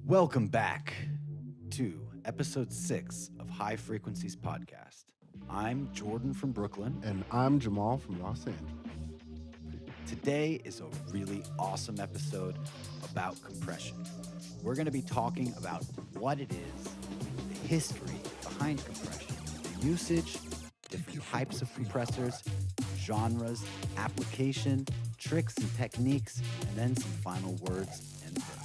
Welcome back to episode 6 of High Frequencies Podcast. I'm Jordan from Brooklyn. And I'm Jamal from Los Angeles. Today is a really awesome episode about compression. We're going to be talking about what it is, the history behind compression, the usage, different types of compressors, genres, application, tricks and techniques, and then some final words and tips.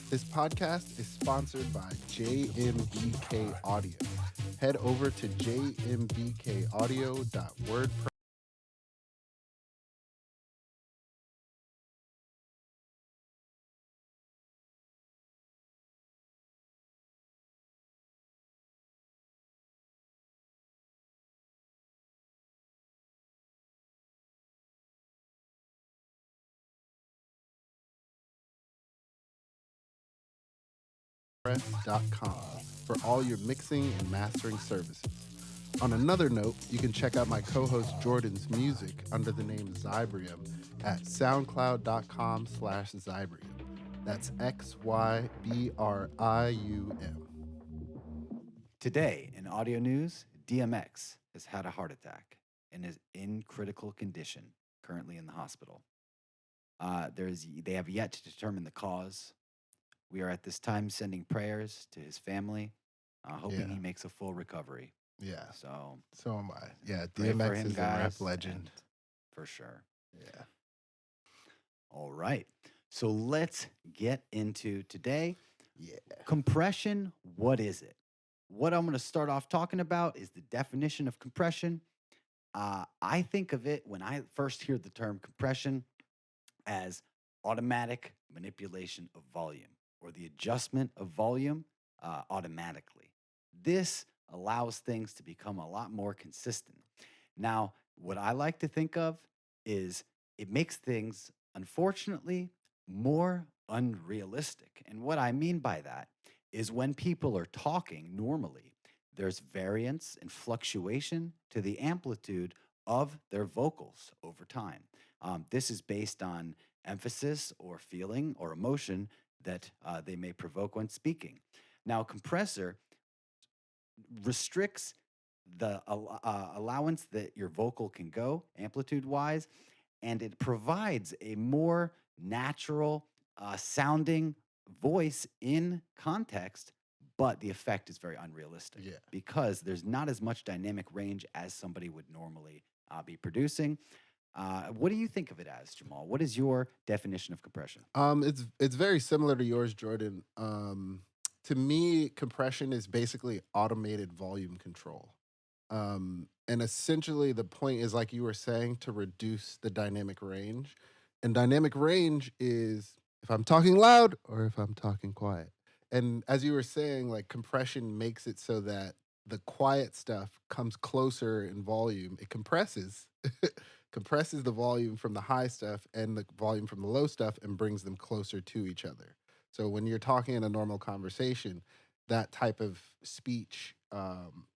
This podcast is sponsored by JMBK Audio. Head over to jmbkaudio.wordpress. For all your mixing and mastering services. On another note, you can check out my co-host Jordan's music under the name Zybrium at soundcloud.com/Zybrium. That's XYBRIUM. Today in audio news, DMX has had a heart attack and is in critical condition, currently in the hospital. They have yet to determine the cause. We are at this time sending prayers to his family, hoping he makes a full recovery. Yeah. So am I. Yeah, pray for DMX him, is a guys, rap legend. and for sure. Yeah. All right. So let's get into today. Yeah. Compression, what is it? What I'm going to start off talking about is the definition of compression. I think of it when I first hear the term compression as automatic manipulation of volume or the adjustment of volume automatically. This allows things to become a lot more consistent. Now, what I like to think of is it makes things, unfortunately, more unrealistic. And what I mean by that is when people are talking normally, there's variance and fluctuation to the amplitude of their vocals over time. This is based on emphasis or feeling or emotion that they may provoke when speaking. Now, a compressor restricts the allowance that your vocal can go amplitude-wise, and it provides a more natural sounding voice in context, but the effect is very unrealistic because there's not as much dynamic range as somebody would normally be producing. What do you think of it as, Jamal? What is your definition of compression? It's very similar to yours, Jordan. To me, compression is basically automated volume control. And essentially the point is, like you were saying, to reduce the dynamic range. And dynamic range is if I'm talking loud or if I'm talking quiet. And as you were saying, like compression makes it so that the quiet stuff comes closer in volume. It compresses the volume from the high stuff and the volume from the low stuff and brings them closer to each other. So when you're talking in a normal conversation, that type of speech,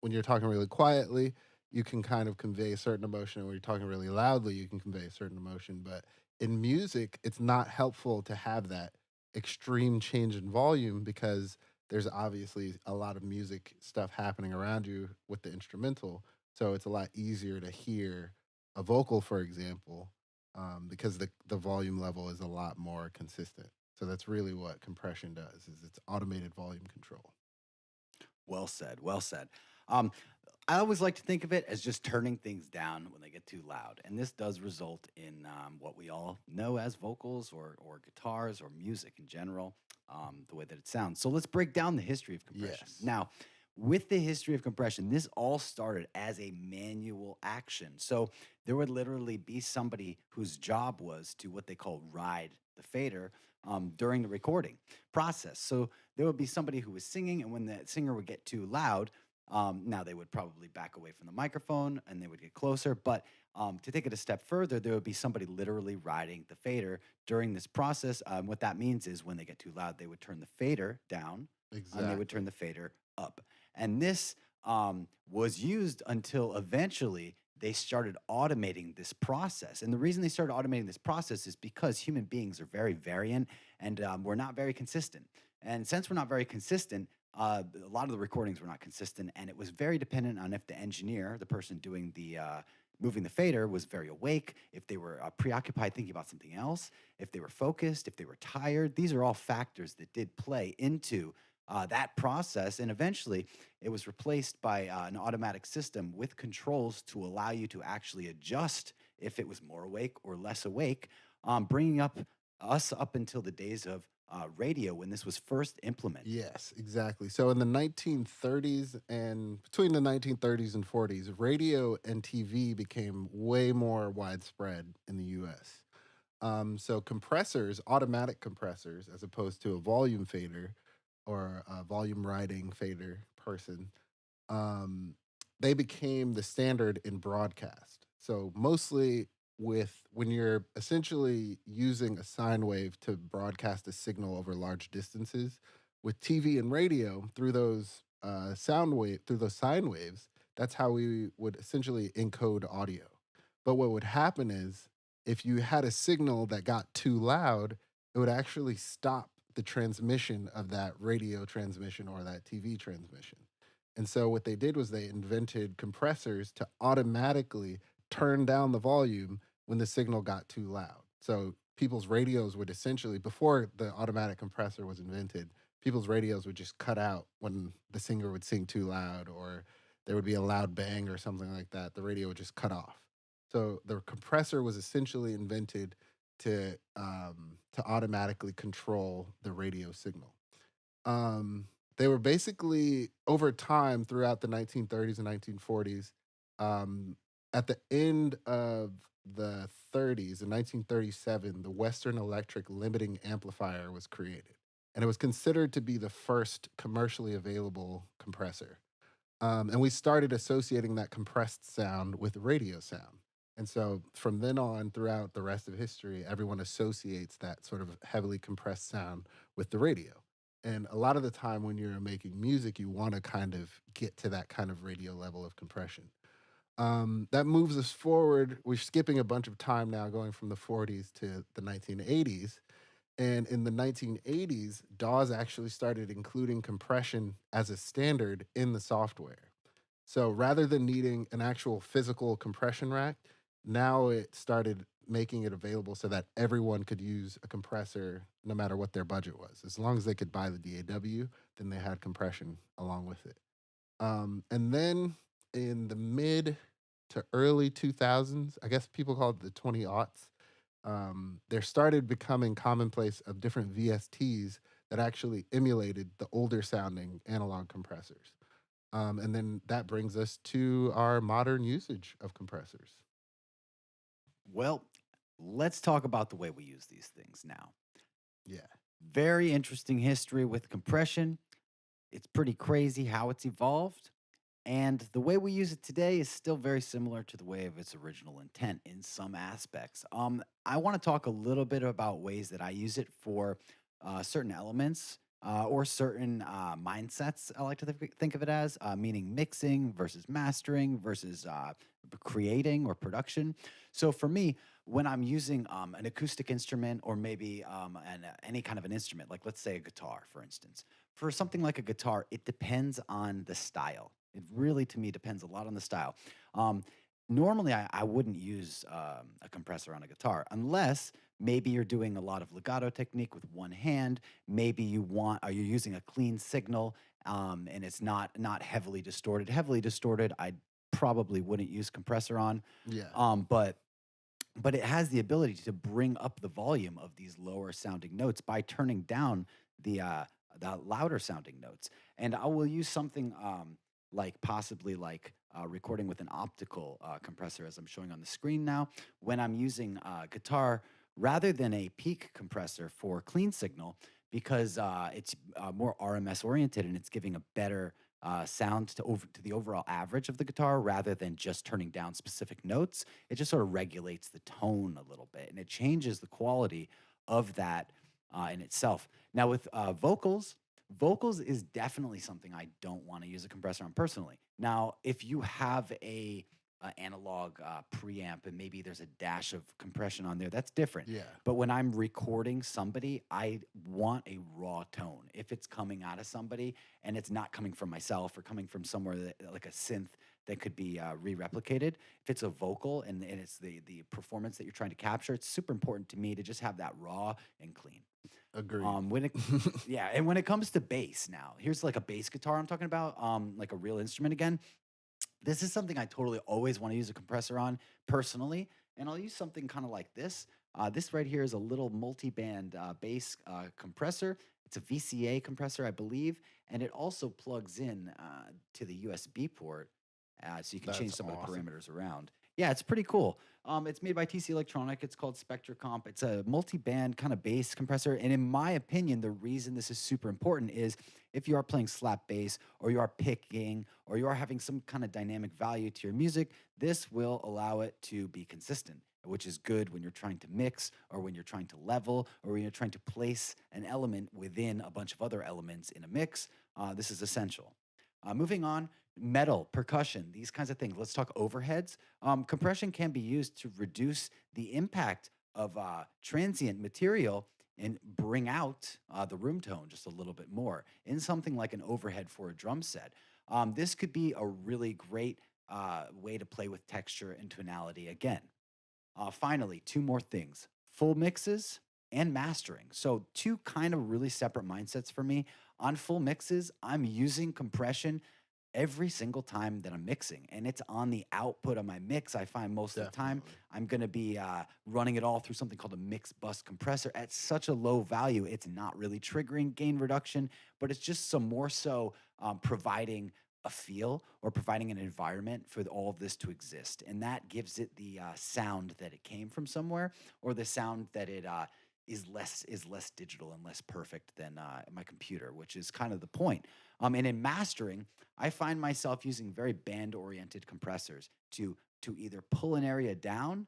when you're talking really quietly, you can kind of convey a certain emotion. When you're talking really loudly, you can convey a certain emotion. But in music, it's not helpful to have that extreme change in volume because there's obviously a lot of music stuff happening around you with the instrumental. So it's a lot easier to hear a vocal, for example, because the volume level is a lot more consistent. So that's really what compression does, is it's automated volume control. Well said. Well said. I always like to think of it as just turning things down when they get too loud. And this does result in what we all know as vocals or guitars or music in general, the way that it sounds. So let's break down the history of compression. Yes. Now, with the history of compression, this all started as a manual action. So there would literally be somebody whose job was to what they call ride the fader during the recording process. So there would be somebody who was singing, and when the singer would get too loud, now they would probably back away from the microphone and they would get closer. But to take it a step further, there would be somebody literally riding the fader during this process. What that means is when they get too loud, they would turn the fader down and they would turn the fader up. And this was used until eventually they started automating this process. And the reason they started automating this process is because human beings are very variant and we're not very consistent. And since we're not very consistent, a lot of the recordings were not consistent, and it was very dependent on if the engineer, the person doing the moving the fader, was very awake, if they were preoccupied thinking about something else, if they were focused, if they were tired. These are all factors that did play into that process, and eventually it was replaced by an automatic system with controls to allow you to actually adjust if it was more awake or less awake, bringing up us up until the days of radio when this was first implemented. Yes, exactly. So in the 1930s and between the 1930s and 40s, radio and TV became way more widespread in the US. So compressors, automatic compressors, as opposed to a volume fader or a volume riding fader person, um, they became the standard in broadcast. So mostly with when you're essentially using a sine wave to broadcast a signal over large distances, with TV and radio through those through those sine waves, that's how we would essentially encode audio. But what would happen is if you had a signal that got too loud, it would actually stop the transmission of that radio transmission or that TV transmission. And so what they did was they invented compressors to automatically turn down the volume when the signal got too loud. So people's radios would essentially, before the automatic compressor was invented, people's radios would just cut out when the singer would sing too loud or there would be a loud bang or something like that. The radio would just cut off. So the compressor was essentially invented to automatically control the radio signal. They were basically over time throughout the 1930s and 1940s. Um, at the end of the 30s, in 1937, the Western Electric Limiting Amplifier was created, and it was considered to be the first commercially available compressor. And we started associating that compressed sound with radio sound. And so from then on, throughout the rest of history, everyone associates that sort of heavily compressed sound with the radio. And a lot of the time when you're making music, you want to kind of get to that kind of radio level of compression. That moves us forward. We're skipping a bunch of time now, going from the 40s to the 1980s. And in the 1980s, DAWs actually started including compression as a standard in the software. So rather than needing an actual physical compression rack, now it started making it available so that everyone could use a compressor no matter what their budget was. As long as they could buy the DAW, then they had compression along with it. And then in the mid to early 2000s, I guess people call it the 20 aughts, there started becoming commonplace of different VSTs that actually emulated the older sounding analog compressors. And then that brings us to our modern usage of compressors. Well, let's talk about the way we use these things now. Yeah. Very interesting history with compression. It's pretty crazy how it's evolved. And the way we use it today is still very similar to the way of its original intent in some aspects. I want to talk a little bit about ways that I use it for certain elements or certain mindsets. I like to think of it as, meaning mixing versus mastering versus creating or production. So for me, when I'm using an acoustic instrument or maybe any kind of an instrument, like let's say a guitar, for instance, for something like a guitar, it depends on the style. It really, to me, depends a lot on the style. Um, Normally, I wouldn't use a compressor on a guitar unless maybe you're doing a lot of legato technique with one hand. Maybe you're using a clean signal and it's not heavily distorted. Heavily distorted, I probably wouldn't use compressor on. Yeah. But it has the ability to bring up the volume of these lower sounding notes by turning down the uh, the louder sounding notes. And I will use something like possibly like recording with an optical compressor, as I'm showing on the screen now. When I'm using guitar rather than a peak compressor for clean signal, because it's more RMS oriented and it's giving a better sound to the overall average of the guitar rather than just turning down specific notes. It just sort of regulates the tone a little bit and it changes the quality of that in itself. Now with vocals is definitely something I don't want to use a compressor on personally. Now, if you have analog preamp and maybe there's a dash of compression on there, that's different. Yeah. But when I'm recording somebody, I want a raw tone. If it's coming out of somebody and it's not coming from myself or coming from somewhere that, like a synth that could be re-replicated, if it's a vocal and it's the performance that you're trying to capture, it's super important to me to just have that raw and clean. Agreed. When it Yeah, and when it comes to bass now, here's like a bass guitar I'm talking about, like a real instrument again. This is something I totally always want to use a compressor on personally, and I'll use something kind of like this. This right here is a little multi-band bass compressor. It's a VCA compressor, I believe, and it also plugs in to the USB port, so you can change That's some of the awesome. parameters around. Yeah, it's pretty cool. It's made by TC Electronic. It's called Spectre Comp. It's a multi-band kind of bass compressor, and in my opinion, the reason this is super important is if you are playing slap bass or you are picking or you are having some kind of dynamic value to your music, this will allow it to be consistent, which is good when you're trying to mix or when you're trying to level or when you're trying to place an element within a bunch of other elements in a mix. This is essential. Moving on, metal, percussion, these kinds of things. Let's talk overheads. Compression can be used to reduce the impact of transient material and bring out the room tone just a little bit more in something like an overhead for a drum set. This could be a really great way to play with texture and tonality again. Finally, two more things: full mixes and mastering. So, two kind of really separate mindsets for me. On full mixes, I'm using compression every single time that I'm mixing, and it's on the output of my mix. I find most of the time Definitely. I'm going to be running it all through something called a mix bus compressor at such a low value. It's not really triggering gain reduction, but it's just some more so providing a feel or providing an environment for all of this to exist. And that gives it the sound that it came from somewhere, or the sound that it is less digital and less perfect than my computer, which is kind of the point. And in mastering, I find myself using very band oriented compressors to either pull an area down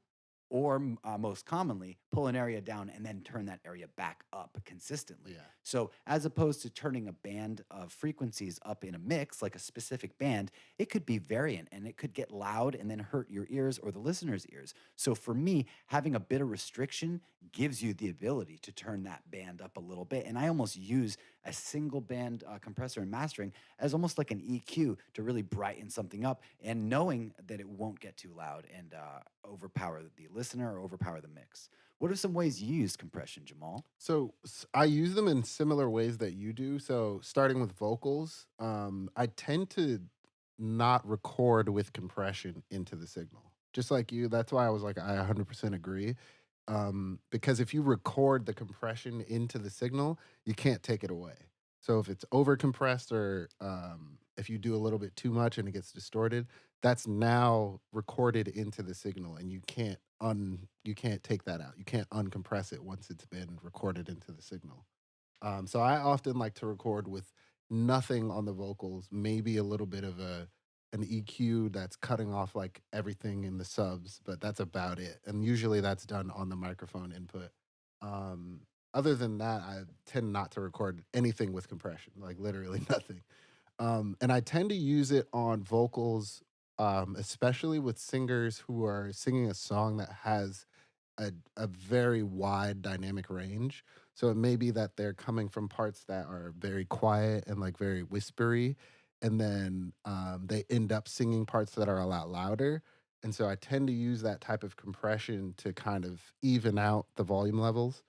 or most commonly pull an area down and then turn that area back up consistently. Yeah. So as opposed to turning a band of frequencies up in a mix, like a specific band, it could be variant and it could get loud and then hurt your ears or the listener's ears. So for me, having a bit of restriction gives you the ability to turn that band up a little bit. And I almost use a single band compressor in mastering as almost like an EQ to really brighten something up, and knowing that it won't get too loud and overpower the listener or overpower the mix. What are some ways you use compression, Jamal? So I use them in similar ways that you do. So starting with vocals, I tend to not record with compression into the signal. Just like you, that's why I was like, I 100% agree. Because if you record the compression into the signal, you can't take it away. So if it's over compressed or if you do a little bit too much and it gets distorted, that's now recorded into the signal, and you can't take that out. You can't uncompress it once it's been recorded into the signal. So I often like to record with nothing on the vocals, maybe a little bit of an EQ that's cutting off like everything in the subs, but that's about it. And usually that's done on the microphone input. Um, Other than that, I tend not to record anything with compression, like literally nothing. And I tend to use it on vocals, especially with singers who are singing a song that has a very wide dynamic range. So it may be that they're coming from parts that are very quiet and like very whispery, and then they end up singing parts that are a lot louder. And so I tend to use that type of compression to kind of even out the volume levels.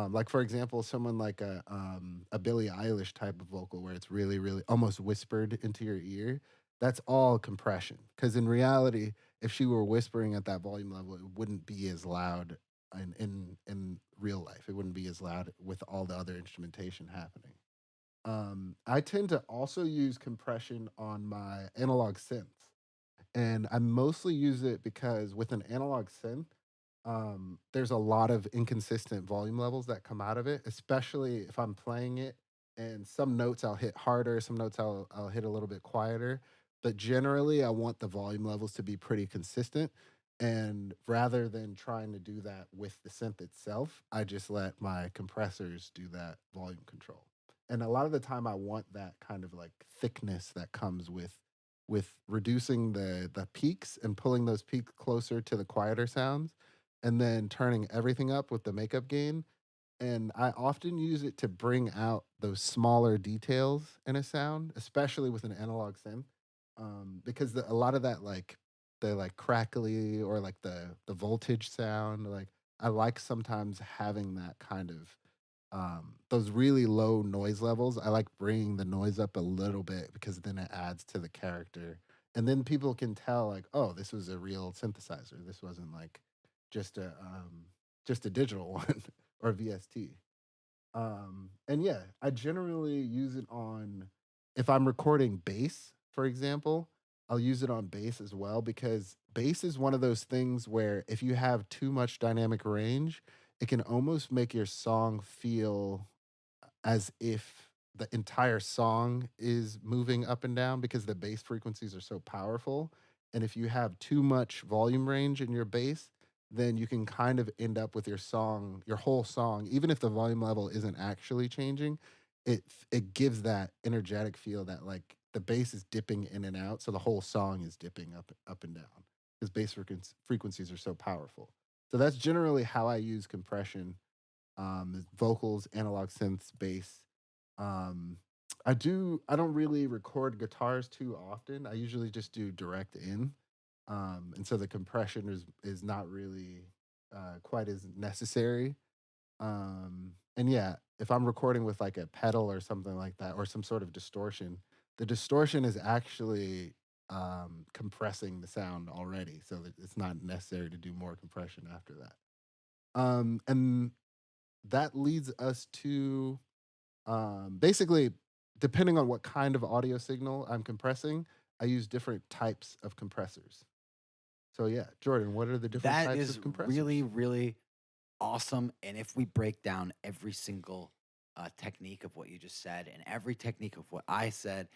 Like for example, someone like a Billie Eilish type of vocal where it's really, really almost whispered into your ear. That's all compression. Because in reality, if she were whispering at that volume level, it wouldn't be as loud in real life. It wouldn't be as loud with all the other instrumentation happening. I tend to also use compression on my analog synths, and I mostly use it because with an analog synth, there's a lot of inconsistent volume levels that come out of it, especially if I'm playing it. And some notes I'll hit harder, some notes I'll hit a little bit quieter. But generally, I want the volume levels to be pretty consistent. And rather than trying to do that with the synth itself, I just let my compressors do that volume control. And a lot of the time, I want that kind of like thickness that comes with with reducing the peaks and pulling those peaks closer to the quieter sounds, and then turning everything up with the makeup gain. And I often use it to bring out those smaller details in a sound, especially with an analog synth, because a lot of that, like the like crackly or like the voltage sound, like I like sometimes having that kind of those really low noise levels. I like bringing the noise up a little bit because then it adds to the character, and then people can tell like, oh, this was a real synthesizer. This wasn't like just a digital one or VST. And yeah, I generally use it on if I'm recording bass, for example, I'll use it on bass as well because bass is one of those things where if you have too much dynamic range, it can almost make your song feel as if the entire song is moving up and down because the bass frequencies are so powerful. And if you have too much volume range in your bass, then you can kind of end up with your song, your whole song, even if the volume level isn't actually changing, it gives that energetic feel that like the bass is dipping in and out, so the whole song is dipping up and down because bass frequencies are so powerful. So that's generally how I use compression, vocals, analog synths, bass. Um, I don't really record guitars too often. I usually just do direct in. And so the compression is not really quite as necessary. And yeah, if I'm recording with like a pedal or something like that, or some sort of distortion, the distortion is actually compressing the sound already, so that it's not necessary to do more compression after that. And that leads us to basically, depending on what kind of audio signal I'm compressing, I use different types of compressors. So yeah, Jordan, what are the different That types is of really, compressors? really awesome. And if we break down every single technique of what you just said and every technique of what I said,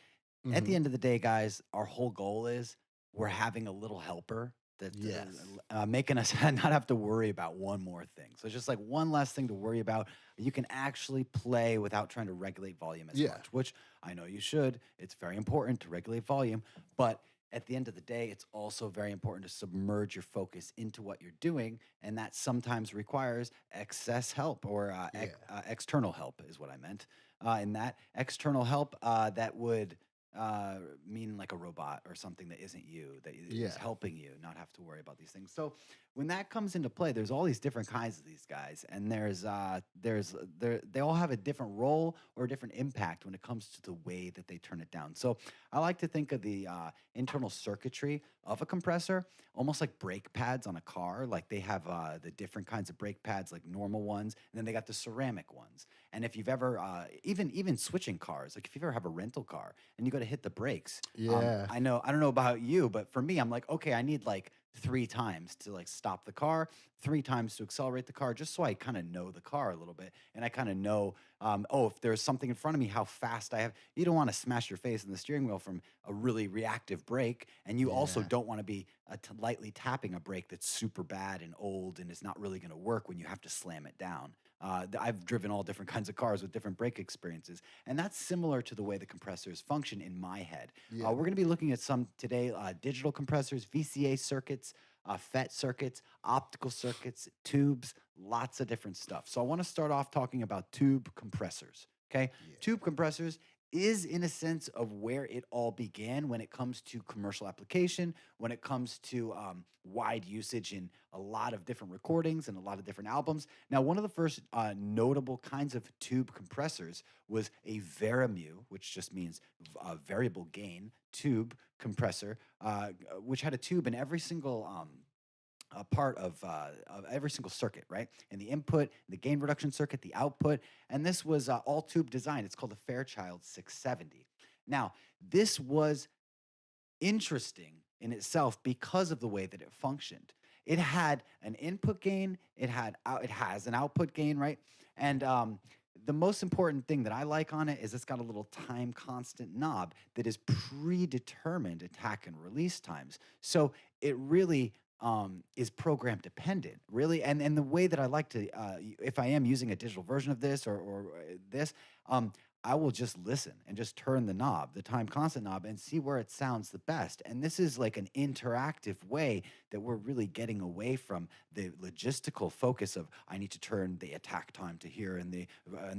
at the Hmm. end of the day, guys, our whole goal is we're having a little helper that Yes. making us not have to worry about one more thing. So it's just like one less thing to worry about. You can actually play without trying to regulate volume as Yeah. much, which I know you should. It's very important to regulate volume, but at the end of the day, it's also very important to submerge your focus into what you're doing, and that sometimes requires excess help or Yeah. external help, is what I meant. And that external help that would uh, mean like a robot or something that isn't you, that is Yeah. helping you not have to worry about these things. So when that comes into play, there's all these different kinds of these guys, and they all have a different role or a different impact when it comes to the way that they turn it down. So I like to think of the internal circuitry of a compressor almost like brake pads on a car. Like they have the different kinds of brake pads, like normal ones, and then they got the ceramic ones. And if you've ever even switching cars, like if you ever have a rental car and you go to hit the brakes, Yeah. I don't know about you, but for me, I'm like, okay, I need like three times to like stop the car, three times to accelerate the car, just so I kind of know the car a little bit, and I kind of know, oh, if there's something in front of me, how fast I have. You don't want to smash your face in the steering wheel from a really reactive brake, and you also Yeah. don't want to be lightly tapping a brake that's super bad and old and is not really going to work when you have to slam it down. I've driven all different kinds of cars with different brake experiences, and that's similar to the way the compressors function in my head. Yeah. We're going to be looking at some today digital compressors, VCA circuits, FET circuits, optical circuits, tubes, lots of different stuff. So I want to start off talking about tube compressors. Okay. Yeah. Tube compressors is in a sense of where it all began when it comes to commercial application, when it comes to wide usage in a lot of different recordings and a lot of different albums. Now, one of the first notable kinds of tube compressors was a Varimu, which just means variable gain tube compressor, which had a tube in every single a part of every single circuit, right? And the input, the gain reduction circuit, the output, and this was all tube design. It's called the Fairchild 670. Now, this was interesting in itself because of the way that it functioned. It had an input gain, it has an output gain, right? And the most important thing that I like on it is it's got a little time constant knob that is predetermined attack and release times. So it really is program dependent, really. And the way that I like to, if I am using a digital version of this or this, I will just listen and just turn the knob, the time constant knob, and see where it sounds the best. And this is like an interactive way that we're really getting away from the logistical focus of I need to turn the attack time to here and the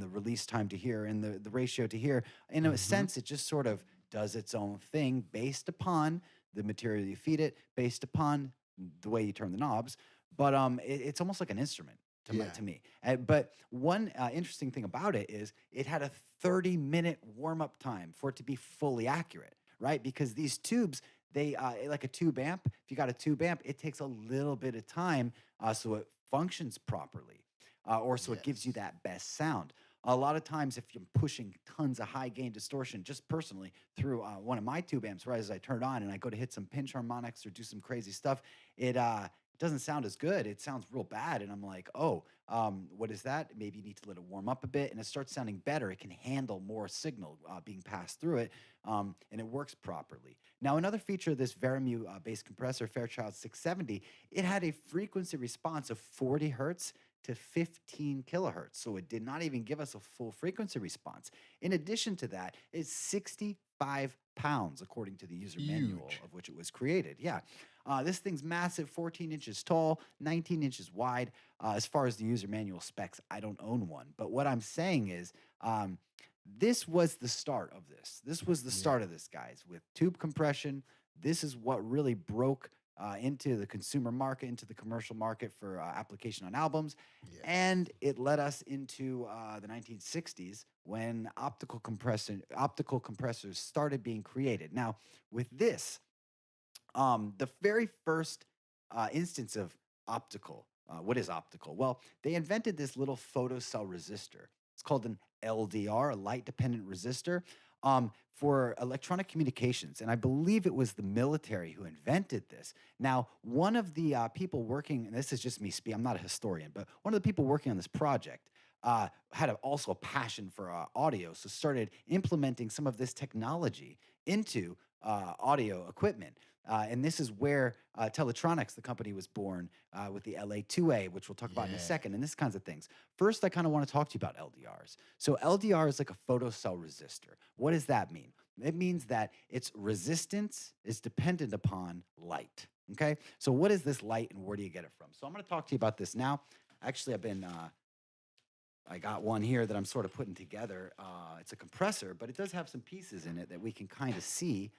release time to here and the ratio to here. In a Hmm. sense, it just sort of does its own thing based upon the material you feed it, based upon the way you turn the knobs. But it's almost like an instrument Yeah. to me. But one interesting thing about it is it had a 30-minute warm up time for it to be fully accurate, right? Because these tubes, they like a tube amp. If you got a tube amp, it takes a little bit of time so it functions properly, or so it gives you Yes. that best sound. A lot of times, if you're pushing tons of high gain distortion, just personally through one of my tube amps, right as I turn it on and I go to hit some pinch harmonics or do some crazy stuff, it doesn't sound as good. It sounds real bad. And I'm like, oh, what is that? Maybe you need to let it warm up a bit and it starts sounding better. It can handle more signal being passed through it and it works properly. Now, another feature of this Veramu bass compressor, Fairchild 670, it had a frequency response of 40 hertz to 15 kilohertz. So it did not even give us a full frequency response. In addition to that, it's 65 pounds, according to the user manual Huge. of which it was created. Yeah. This thing's massive, 14 inches tall, 19 inches wide. As far as the user manual specs, I don't own one. But what I'm saying is, this was the start of this. This was the Yeah. start of this, guys, with tube compression. This is what really broke into the consumer market, into the commercial market for application on albums. Yes. And it led us into the 1960s when optical compressors started being created. Now, with this, the very first instance of optical. What is optical? Well, they invented this little photocell resistor. It's called an LDR, a light dependent resistor, for electronic communications. And I believe it was the military who invented this. Now, one of the people working, and this is just me speaking, I'm not a historian, but one of the people working on this project had also a passion for audio, so started implementing some of this technology into audio equipment. And this is where Teletronics, the company, was born with the LA2A, which we'll talk about in a Yeah. second, and this kinds of things. First, I kind of want to talk to you about LDRs. So, LDR is like a photocell resistor. What does that mean? It means that its resistance is dependent upon light. Okay. So, what is this light and where do you get it from? So, I'm going to talk to you about this now. Actually, I got one here that I'm sort of putting together. It's a compressor, but it does have some pieces in it that we can kind of see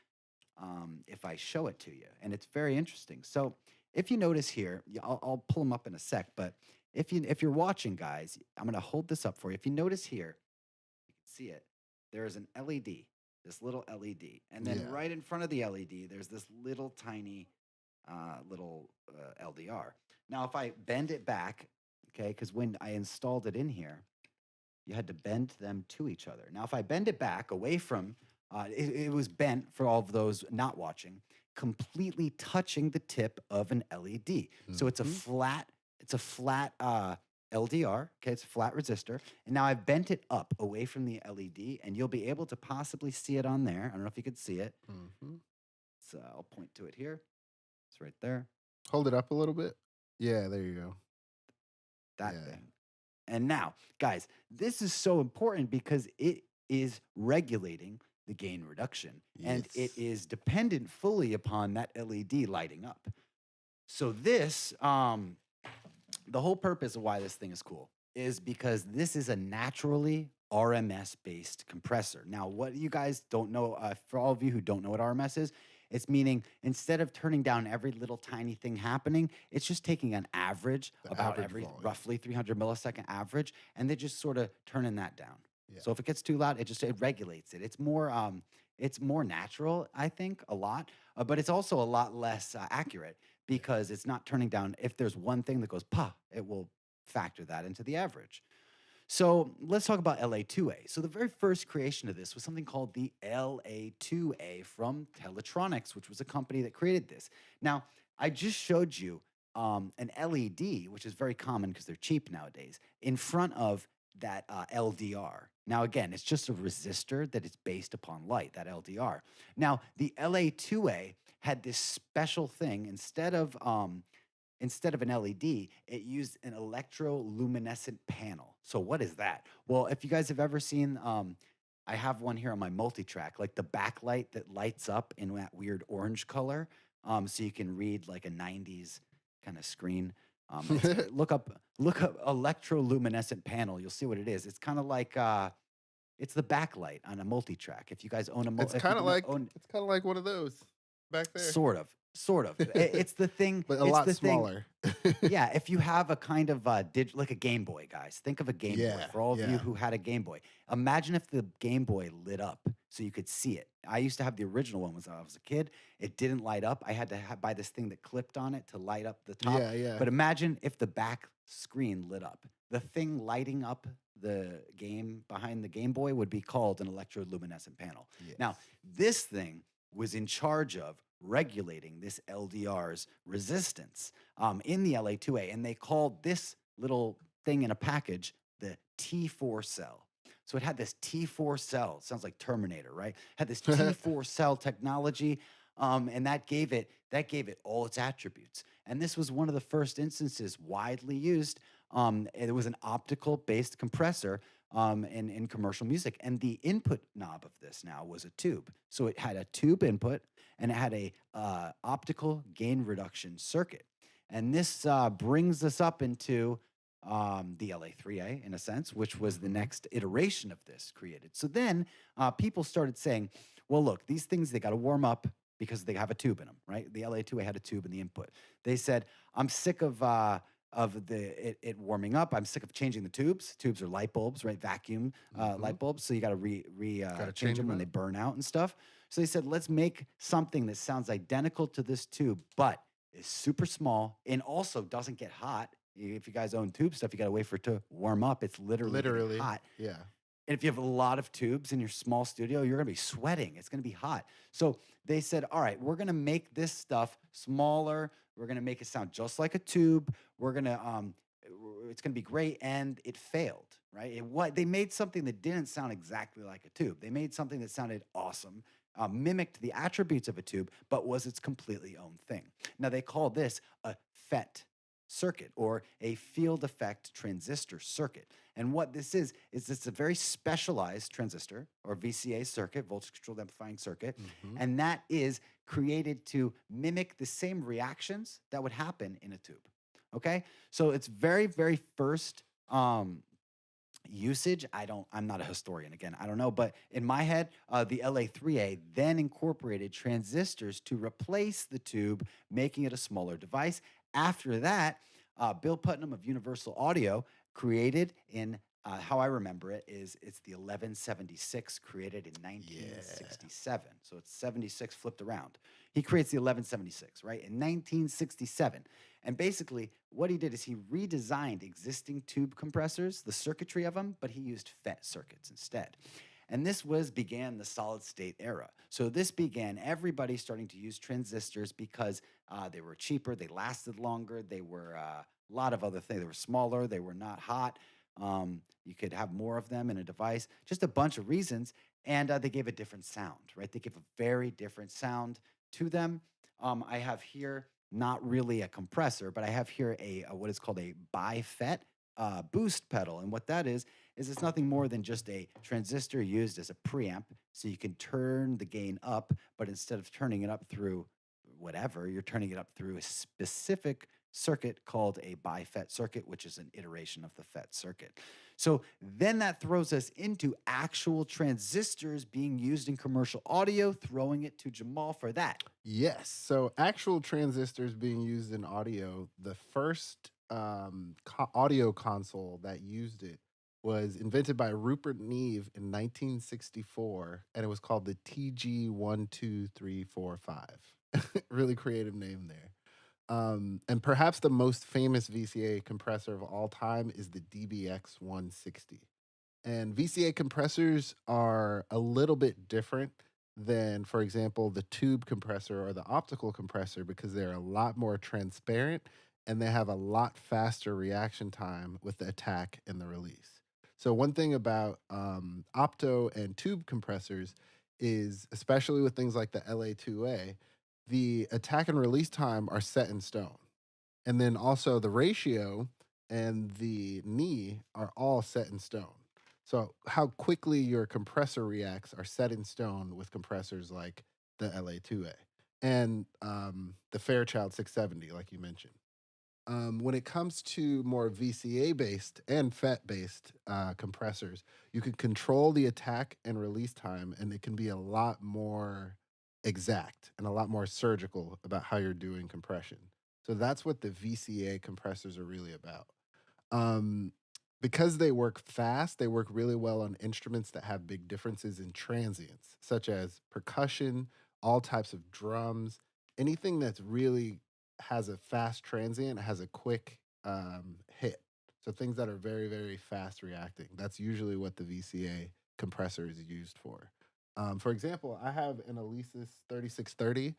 if I show it to you. And it's very interesting. So if you notice here, I'll pull them up in a sec. But if you're watching, guys, I'm going to hold this up for you. If you notice here, you can see it. There is an LED, this little LED, and then Yeah. right in front of the LED, there's this little tiny little LDR. Now, if I bend it back, okay, because when I installed it in here, you had to bend them to each other. Now, if I bend it back away from, it was bent for all of those not watching, completely touching the tip of an LED. So Hmm. it's a flat LDR. Okay, it's a flat resistor, and now I've bent it up away from the LED, and you'll be able to possibly see it on there. I don't know if you could see it. Hmm. So I'll point to it here. It's right there. Hold it up a little bit. Yeah, there you go. That Yeah. thing. And now, guys, this is so important because it is regulating the gain reduction and it Yes. is dependent fully upon that LED lighting up. So, the whole purpose of why this thing is cool is because this is a naturally RMS based compressor. Now, what you guys don't know, for all of you who don't know what RMS is, it's meaning instead of turning down every little tiny thing happening, it's just taking an average, The about average every volume. roughly 300 millisecond average, and they're just sort of turning that down. Yeah. So if it gets too loud, it regulates it. It's more natural, I think, a lot, but it's also a lot less accurate Yeah. because it's not turning down. If there's one thing that goes pa, it will factor that into the average. So let's talk about LA2A. So the very first creation of this was something called the LA2A from Teletronics, which was a company that created this. Now, I just showed you an LED, which is very common because they're cheap nowadays, in front of that LDR. Now, again, it's just a resistor that is based upon light, that LDR. Now, the LA2A had this special thing. Instead of an LED, it used an electroluminescent panel. So what is that? Well, if you guys have ever seen I have one here on my multi-track, like the backlight that lights up in that weird orange color, so you can read like a '90s kind of screen. Look up electroluminescent panel. You'll see what it is. It's kind of like it's the backlight on a multi-track. If you guys own a It's if you kind of know, like own it's kind of like one of those back there, sort of. It's the thing. but a It's lot the thing. smaller. Yeah, if you have a kind of like a Game Boy, guys, think of a Game Boy. Yeah, For all of you yeah. who had a Game Boy, imagine if the Game Boy lit up so you could see it. I used to have the original one when I was a kid. It didn't light up. I had to buy this thing that clipped on it to light up the top. Yeah, yeah. But imagine if the back screen lit up. The thing lighting up the game behind the Game Boy would be called an electroluminescent panel. Now, Yes. this thing was in charge of regulating this LDR's resistance in the LA2A, and they called this little thing in a package the T4 cell. So it had this T4 cell. Sounds like Terminator, right? Had this T4 cell technology, and that gave it all its attributes. And this was one of the first instances widely used. It was an optical-based compressor in commercial music, and the input knob of this now was a tube. So it had a tube input, and it had a optical gain reduction circuit. And this brings us up into the LA3A, in a sense, which was the Mhm. next iteration of this created. So then people started saying, well, look, these things, they got to warm up because they have a tube in them, right? The LA2A had a tube in the input. They said, I'm sick of it warming up. I'm sick of changing the tubes. Tubes are light bulbs, right? Vacuum Mhm. light bulbs. So you got to Gotta change change them them when they out. burn out and stuff. So they said, let's make something that sounds identical to this tube, but is super small and also doesn't get hot. If you guys own tube stuff, you got to wait for it to warm up. It's literally getting Literally. hot. Yeah. And if you have a lot of tubes in your small studio, you're going to be sweating. It's going to be hot. So they said, all right, we're going to make this stuff smaller. We're going to make it sound just like a tube. We're going to, it's going to be great. And it failed, right? They made something that didn't sound exactly like a tube. They made something that sounded awesome, mimicked the attributes of a tube, but was its completely own thing. Now they call this a FET circuit or a field effect transistor circuit. And what this is it's a very specialized transistor or VCA circuit, voltage controlled amplifying circuit. Mhm. And that is created to mimic the same reactions that would happen in a tube. Okay. So it's very, very first usage. I'm not a historian again. I don't know. But in my head, the LA3A then incorporated transistors to replace the tube, making it a smaller device. After that, Bill Putnam of Universal Audio created in how I remember it is it's the 1176 created in Yeah. 1967. So it's 76 flipped around. He creates the 1176, right? In 1967. And basically, what he did is he redesigned existing tube compressors, the circuitry of them, but he used FET circuits instead. And began the solid state era. So this began everybody starting to use transistors because they were cheaper, they lasted longer, they were a lot of other things. They were smaller, they were not hot. You could have more of them in a device, just a bunch of reasons. And they gave a different sound, right? They give a very different sound to them. I have here not really a compressor, but I have here a what is called a BiFET boost pedal. And what that is it's nothing more than just a transistor used as a preamp. So you can turn the gain up, but instead of turning it up through whatever, you're turning it up through a specific circuit called a BiFET circuit, which is an iteration of the FET circuit. So then that throws us into actual transistors being used in commercial audio, throwing it to Jamal for that. Yes. So actual transistors being used in audio, the first audio console that used it was invented by Rupert Neve in 1964, and it was called the TG12345. Really creative name there. And perhaps the most famous VCA compressor of all time is the DBX 160. And VCA compressors are a little bit different than, for example, the tube compressor or the optical compressor because they're a lot more transparent and they have a lot faster reaction time with the attack and the release. So, one thing about opto and tube compressors is, especially with things like the LA2A, the attack and release time are set in stone. And then also the ratio and the knee are all set in stone. So how quickly your compressor reacts are set in stone with compressors like the LA2A and the Fairchild 670, like you mentioned. When it comes to more VCA based and FET based compressors, you can control the attack and release time, and it can be a lot more exact and a lot more surgical about how you're doing compression. So that's what the VCA compressors are really about. Um, because they work fast, they work really well on instruments that have big differences in transients, such as percussion, all types of drums, anything that's really has a fast transient, has a quick hit. So things that are very, very fast reacting. That's usually what the VCA compressor is used for. For example, I have an Alesis 3630,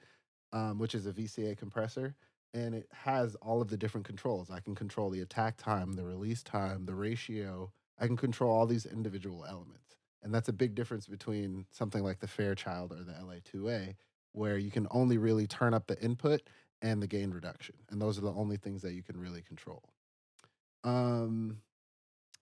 which is a VCA compressor, and it has all of the different controls. I can control the attack time, the release time, the ratio. I can control all these individual elements. And that's a big difference between something like the Fairchild or the LA2A, where you can only really turn up the input and the gain reduction. And those are the only things that you can really control. Um,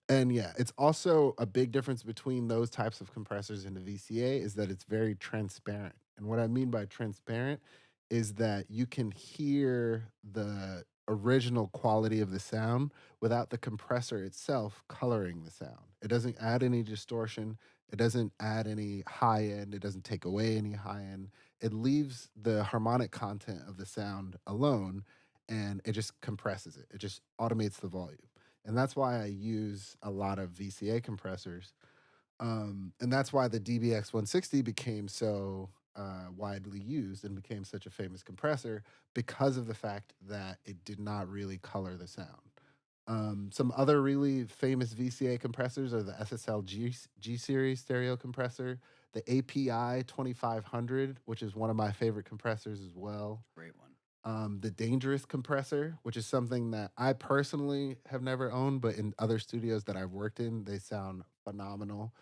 and yeah, it's also a big difference between those types of compressors and the VCA is that it's very transparent. And what I mean by transparent is that you can hear the original quality of the sound without the compressor itself coloring the sound. It doesn't add any distortion, it doesn't add any high end, it doesn't take away any high end. It leaves the harmonic content of the sound alone and it just compresses it. It just automates the volume. And that's why I use a lot of VCA compressors. And that's why the DBX 160 became so widely used and became such a famous compressor because of the fact that it did not really color the sound. Some other really famous VCA compressors are the SSL G series stereo compressor, the API 2500, which is one of my favorite compressors as well. Great one. The Dangerous compressor, which is something that I personally have never owned, but in other studios that I've worked in, they sound phenomenal.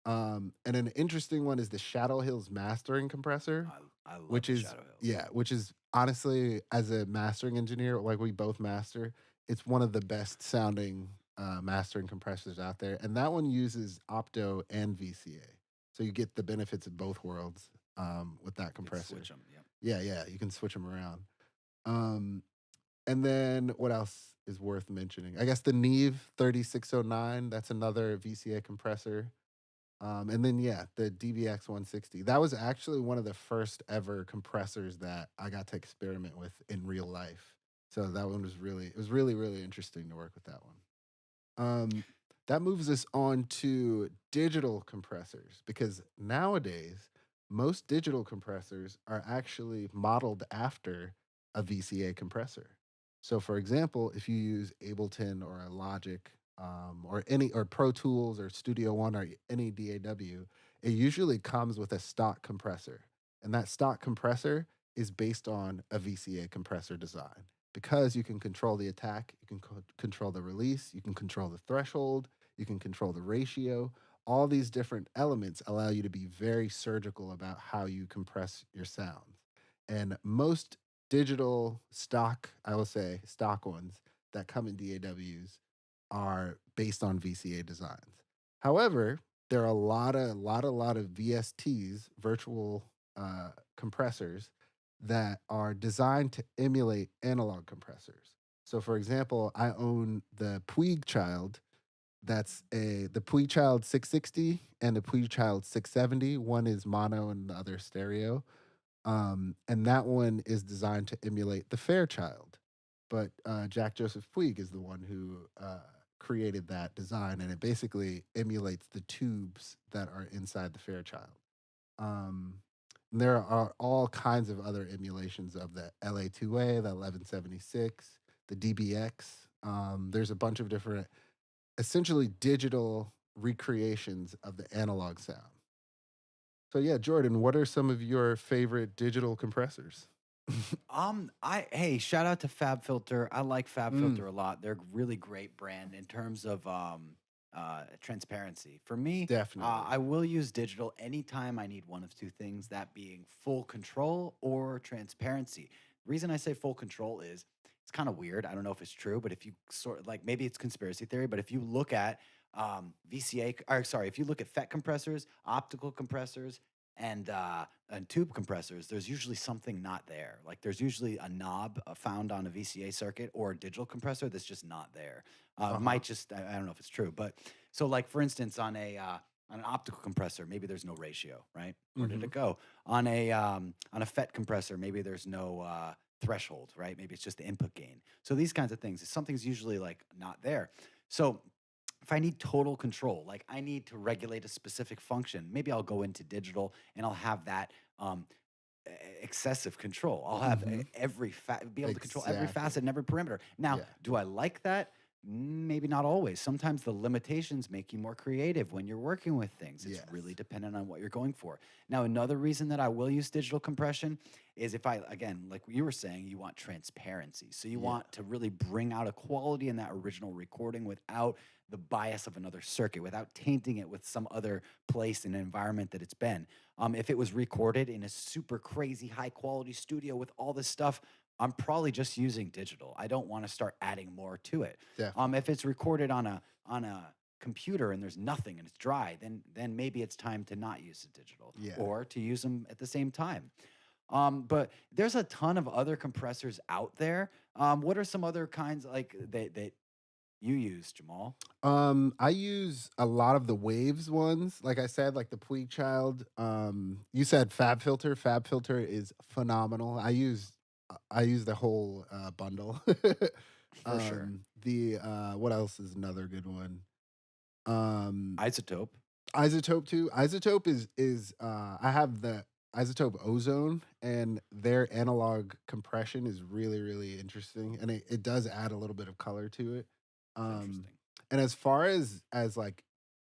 And an interesting one is the Shadow Hills mastering compressor, I love which the is Shadow Hills. yeah, which is honestly, as a mastering engineer, like we both master, it's one of the best sounding mastering compressors out there. And that one uses opto and VCA. So you get the benefits of both worlds with that You could compressor. switch them. Yep. Yeah, yeah, you can switch them around. Um, and then what else is worth mentioning? I guess the Neve 3609, that's another VCA compressor. And then yeah, the DBX 160. That was actually one of the first ever compressors that I got to experiment with in real life. So that one was really it was really, really interesting to work with that one. Um, that moves us on to digital compressors because nowadays most digital compressors are actually modeled after a VCA compressor. So, for example, if you use Ableton or a Logic or any or Pro Tools or Studio One or any DAW, it usually comes with a stock compressor, and that stock compressor is based on a VCA compressor design because you can control the attack, you can control the release, you can control the threshold, you can control the ratio. All these different elements allow you to be very surgical about how you compress your sounds. And most digital stock, I will say, stock ones that come in DAWs are based on VCA designs. However, there are a lot of VSTs, virtual compressors that are designed to emulate analog compressors. So, for example, I own the Puig Child. That's the Puig Child 660 and the Puig Child 670. One is mono and the other stereo. And that one is designed to emulate the Fairchild. But Jack Joseph Puig is the one who created that design, and it basically emulates the tubes that are inside the Fairchild. Um, there are all kinds of other emulations of the LA2A, the 1176, the DBX. There's a bunch of different, essentially digital recreations of the analog sound. So yeah, Jordan, what are some of your favorite digital compressors? I hey, shout out to Fab Filter. I like Fab Mm, Filter a lot. They're a really great brand in terms of transparency. For me, definitely. I will use digital anytime I need one of two things, that being full control or transparency. Reason I say full control is it's kind of weird. I don't know if it's true, but if you sort like maybe it's conspiracy theory, but if you look at VCA, or sorry, if you look at FET compressors, optical compressors, and tube compressors, there's usually something not there. Like there's usually a knob found on a VCA circuit or a digital compressor that's just not there. Uh-huh. Might just I don't know if it's true, but so like for instance on an optical compressor, maybe there's no ratio, right? Where did Mm-hmm. it go? On a FET compressor, maybe there's no threshold, right? Maybe it's just the input gain. So these kinds of things, something's usually like not there. So if I need total control, like I need to regulate a specific function, maybe I'll go into digital and I'll have that um, excessive control. I'll have Mm-hmm. be able to control every Exactly. facet and every perimeter. Now, Yeah. do I like that? Maybe not always. Sometimes the limitations make you more creative when you're working with things. It's really Yes. dependent on what you're going for. Now, another reason that I will use digital compression is if I, again, like you were saying, you want transparency. So you Yeah. want to really bring out a quality in that original recording without the bias of another circuit, without tainting it with some other place and environment that it's been. If it was recorded in a super crazy high quality studio with all this stuff, I'm probably just using digital. I don't want to start adding more to it. If Definitely. it's recorded on a computer and there's nothing and it's dry, then maybe it's time to not use the digital Yeah. or to use them at the same time. But there's a ton of other compressors out there. What are some other kinds like that you use, Jamal? I use a lot of the Waves ones. Like I said, like the Puig Child. You said Fab Filter. Fab Filter is phenomenal. I use the whole bundle. For sure. The what else is another good one? Um Isotope. Isotope too. Isotope is I have the Isotope Ozone, and their analog compression is really, really interesting, and it does add a little bit of color to it. It's Um interesting. and as far as like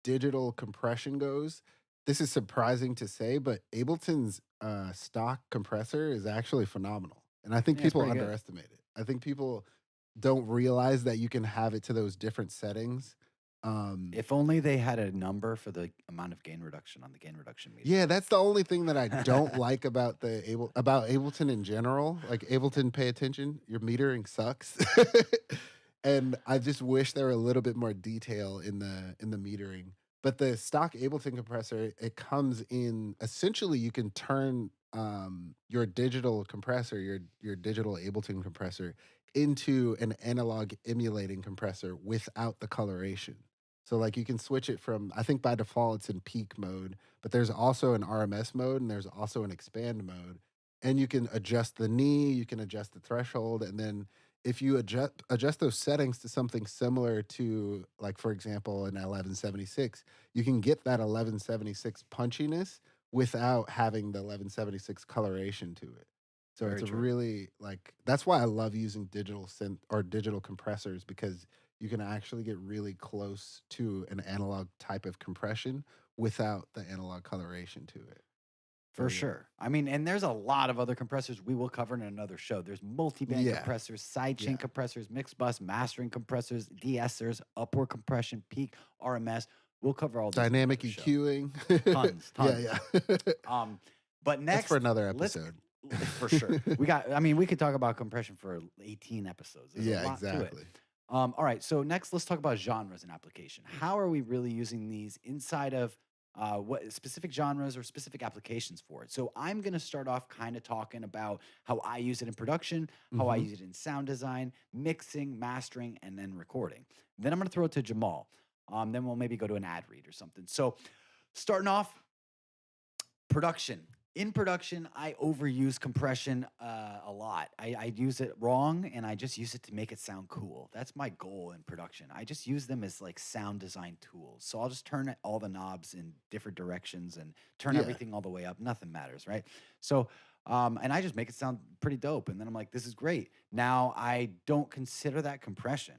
digital compression goes, this is surprising to say, but Ableton's stock compressor is actually phenomenal. And I think Yeah, it's people pretty good. underestimate it. I think people don't realize that you can have it to those different settings. Um, If only they had a number for the amount of gain reduction on the gain reduction meter. yeah, that's the only thing that I don't like about about Ableton in general. Like Ableton, pay attention, your metering sucks. And I just wish there were a little bit more detail in the metering. But the stock Ableton compressor, it comes in essentially you can turn your digital compressor, your digital Ableton compressor into an analog emulating compressor without the coloration. So like you can switch it from, I think by default it's in peak mode, but there's also an RMS mode and there's also an expand mode. And you can adjust the knee, you can adjust the threshold, and then if you adjust those settings to something similar to, like for example, an 1176, you can get that 1176 punchiness without having the 1176 coloration to it. So it's Very a true. really like that's why I love using digital synth or digital compressors, because you can actually get really close to an analog type of compression without the analog coloration to it. So For yeah. sure. I mean, and there's a lot of other compressors we will cover in another show. There's multi-band Yeah. compressors, sidechain Yeah. compressors, mixed bus, mastering compressors, de-essers, upward compression, peak, RMS. We'll cover all these in Dynamic another show. EQing. Tons, Yeah, tons. yeah. Um, but That's for next, another let's episode. for sure. I mean, we could talk about compression for 18 episodes. There's a Yeah, lot to it. exactly. All right, so next, let's talk about genres and application. How are we really using these inside of what specific genres or specific applications for it? So I'm going to start off kind of talking about how I use it in production, how I Mhm. use it in sound design, mixing, mastering, and then recording. Then I'm going to throw it to Jamal. Then we'll maybe go to an ad read or something. So starting off, production. In production, I overuse compression a lot. I use it wrong and I just use it to make it sound cool. That's my goal in production. I just use them as like sound design tools. So I'll just turn all the knobs in different directions and turn Yeah. everything all the way up. Nothing matters, right? So, and I just make it sound pretty dope. And then I'm like, this is great. Now I don't consider that compression,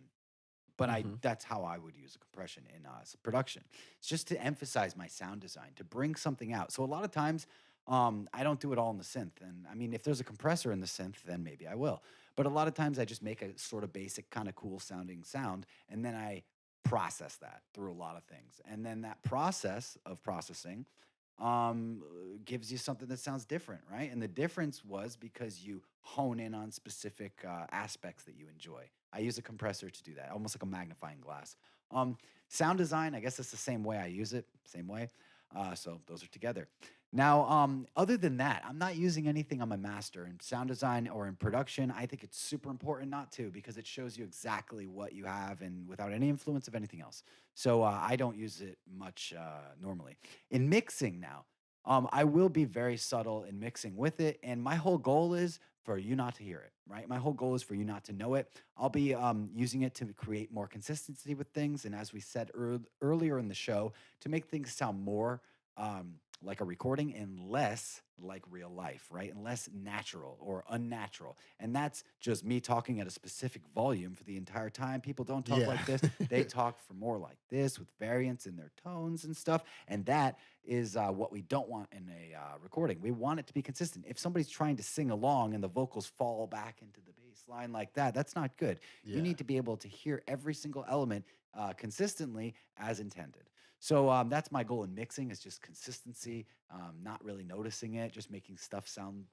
but Mhm. that's how I would use a compression in production. It's just to emphasize my sound design, to bring something out. So a lot of times, I don't do it all in the synth. And I mean, if there's a compressor in the synth, then maybe I will. But a lot of times, I just make a sort of basic, kind of cool sounding sound, and then I process that through a lot of things. And then that process of processing gives you something that sounds different, right? And the difference was because you hone in on specific aspects that you enjoy. I use a compressor to do that, almost like a magnifying glass. Um, Sound design, I guess it's the same way I use it, same way. So those are together. Now, other than that, I'm not using anything on my master in sound design or in production. I think it's super important not to because it shows you exactly what you have and without any influence of anything else. So I don't use it much normally. In mixing now, I will be very subtle in mixing with it, and my whole goal is for you not to hear it, right? My whole goal is for you not to know it. I'll be using it to create more consistency with things, and as we said earlier in the show, to make things sound more like a recording and less like real life, right? And less natural or unnatural. And that's just me talking at a specific volume for the entire time. People don't talk Yeah. like this. They talk for more like this with variance in their tones and stuff. And that is what we don't want in a recording. We want it to be consistent. If somebody's trying to sing along and the vocals fall back into the bass line like that, that's not good. You Yeah. need to be able to hear every single element consistently as intended. So that's my goal in mixing is just consistency, not really noticing it, just making stuff sound.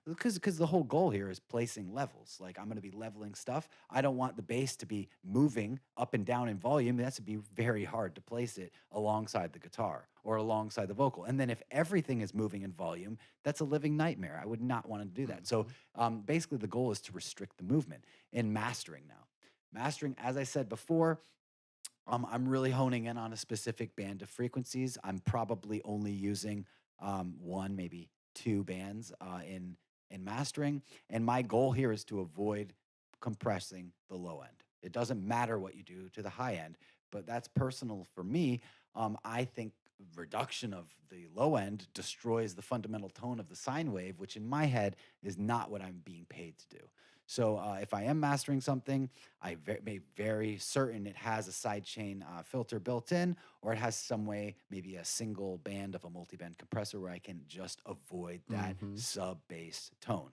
Because the whole goal here is placing levels. Like I'm going to be leveling stuff. I don't want the bass to be moving up and down in volume. That's to be very hard to place it alongside the guitar or alongside the vocal. And then if everything is moving in volume, that's a living nightmare. I would not want to do that. So Mhm. basically, the goal is to restrict the movement in mastering now. Mastering, as I said before, I'm really honing in on a specific band of frequencies. I'm probably only using one, maybe two bands in mastering, and my goal here is to avoid compressing the low end. It doesn't matter what you do to the high end, but that's personal for me. I think reduction of the low end destroys the fundamental tone of the sine wave, which in my head is not what I'm being paid to do. So if I am mastering something, make very certain it has a sidechain filter built in, or it has some way, maybe a single band of a multi-band compressor where I can just avoid that Mhm. sub bass tone.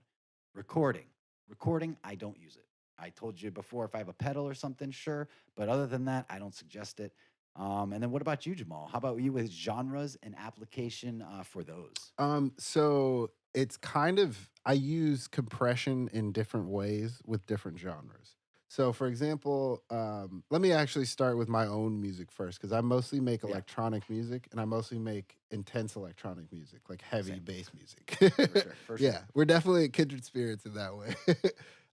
Recording, recording, I don't use it. I told you before, if I have a pedal or something, sure, but other than that, I don't suggest it. And then what about you, Jamal? How about you with genres and application for those? So it's kind of I use compression in different ways with different genres. So for example, let me actually start with my own music first because I mostly make Yeah, electronic music and I mostly make intense electronic music, like heavy same, bass music. for sure, for Yeah, sure. we're definitely kindred spirits in that way.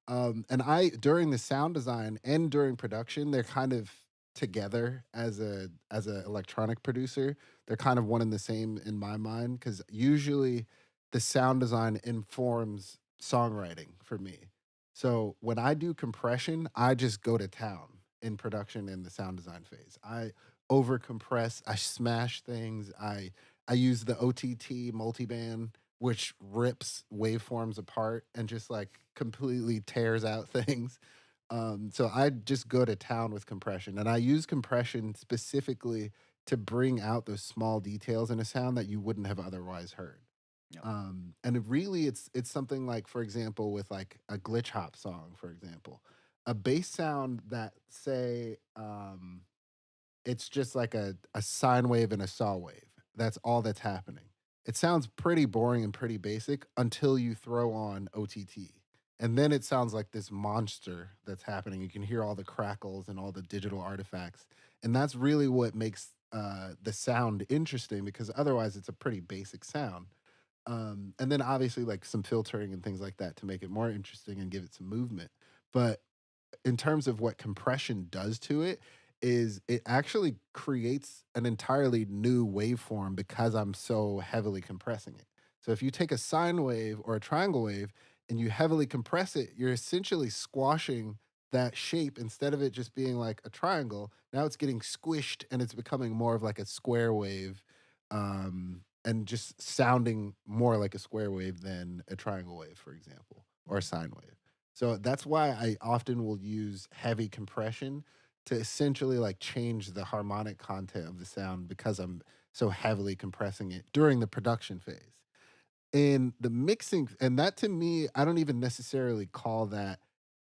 And I during the sound design and during production, they're kind of together as a electronic producer. They're kind of one and the same in my mind because usually the sound design informs songwriting for me. So when I do compression, I just go to town in production in the sound design phase. I over compress, I smash things, I use the OTT multiband, which rips waveforms apart and just like completely tears out things. So I just go to town with compression, and I use compression specifically to bring out those small details in a sound that you wouldn't have otherwise heard. Yep. And it's something like, for example, with like a glitch hop song, for example, a bass sound that say it's just like a sine wave and a saw wave. That's all that's happening. It sounds pretty boring and pretty basic until you throw on OTT. And then it sounds like this monster that's happening. You can hear all the crackles and all the digital artifacts. And that's really what makes the sound interesting because otherwise it's a pretty basic sound. And then obviously like some filtering and things like that to make it more interesting and give it some movement. But in terms of what compression does to it is it actually creates an entirely new waveform because I'm so heavily compressing it. So if you take a sine wave or a triangle wave and you heavily compress it, you're essentially squashing that shape instead of it just being like a triangle. Now it's getting squished and it's becoming more of like a square wave, and just sounding more like a square wave than a triangle wave, for example, or a sine wave. So that's why I often will use heavy compression to essentially like change the harmonic content of the sound because I'm so heavily compressing it during the production phase. In the mixing, and that to me, I don't even necessarily call that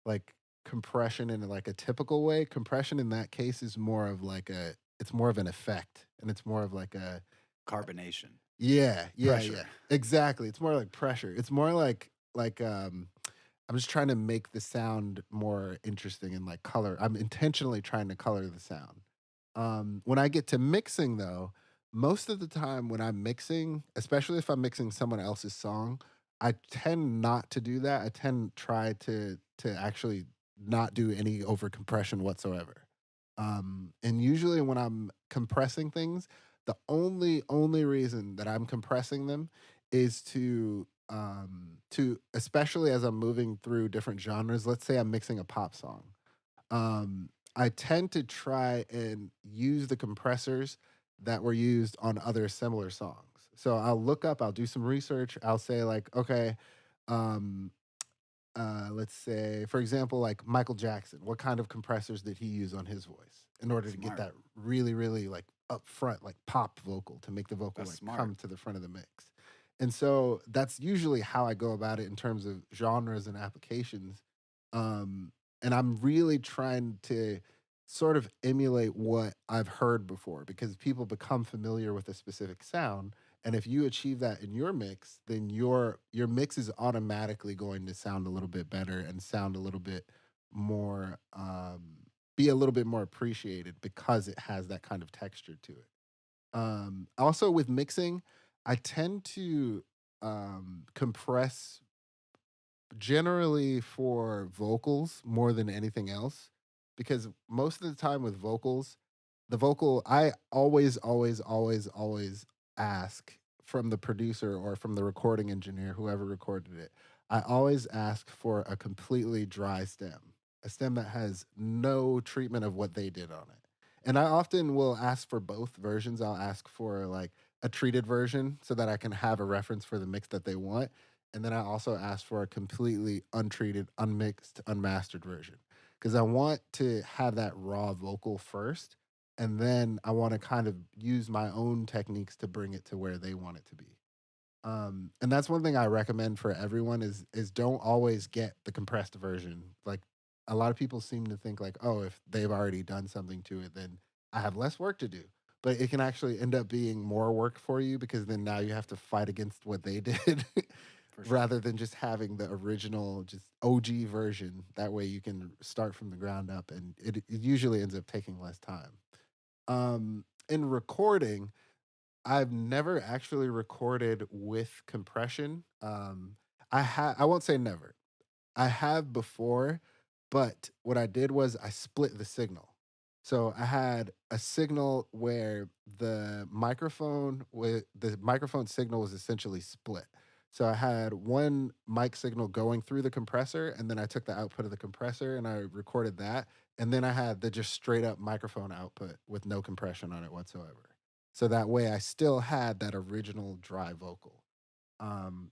like compression in like a typical way. Compression in that case is more of like it's more of an effect and it's more of like a Carbonation, yeah, yeah, pressure. yeah. Exactly. It's more like pressure. It's more like I'm just trying to make the sound more interesting and like color. I'm intentionally trying to color the sound. When I get to mixing though, most of the time when I'm mixing, especially if I'm mixing someone else's song, I tend not to do that. I tend try to actually not do any over compression whatsoever. And usually when I'm compressing things, the only reason that I'm compressing them is to especially as I'm moving through different genres. Let's say I'm mixing a pop song. I tend to try and use the compressors that were used on other similar songs. So I'll do some research. I'll say like, okay, um, let's say, for example, like Michael Jackson, what kind of compressors did he use on his voice in order to get Smart. that really, really like upfront, like pop vocal to make the vocal That's like smart. come to the front of the mix. And so that's usually how I go about it in terms of genres and applications. Um, and I'm really trying to sort of emulate what I've heard before because people become familiar with a specific sound, and if you achieve that in your mix, then your mix is automatically going to sound a little bit better and sound a little bit more be a little bit more appreciated because it has that kind of texture to it. Also with mixing, I tend to compress generally for vocals more than anything else because most of the time with vocals, the vocal I always ask from the producer or from the recording engineer, whoever recorded it. I always ask for a completely dry stem, a stem that has no treatment of what they did on it. And I often will ask for both versions. I'll ask for like a treated version so that I can have a reference for the mix that they want. And then I also ask for a completely untreated, unmixed, unmastered version because I want to have that raw vocal first, and then I want to kind of use my own techniques to bring it to where they want it to be. And that's one thing I recommend for everyone is don't always get the compressed version. Like a lot of people seem to think like, oh, if they've already done something to it, then I have less work to do. But it can actually end up being more work for you because then now you have to fight against what they did For sure. rather than just having the original, just OG version. That way you can start from the ground up and it usually ends up taking less time. In recording, I've never actually recorded with compression. I won't say never. I have before, but what I did was I split the signal. So I had a signal where the microphone signal was essentially split. So I had one mic signal going through the compressor, and then I took the output of the compressor and I recorded that. And then I had the just straight up microphone output with no compression on it whatsoever. So that way I still had that original dry vocal.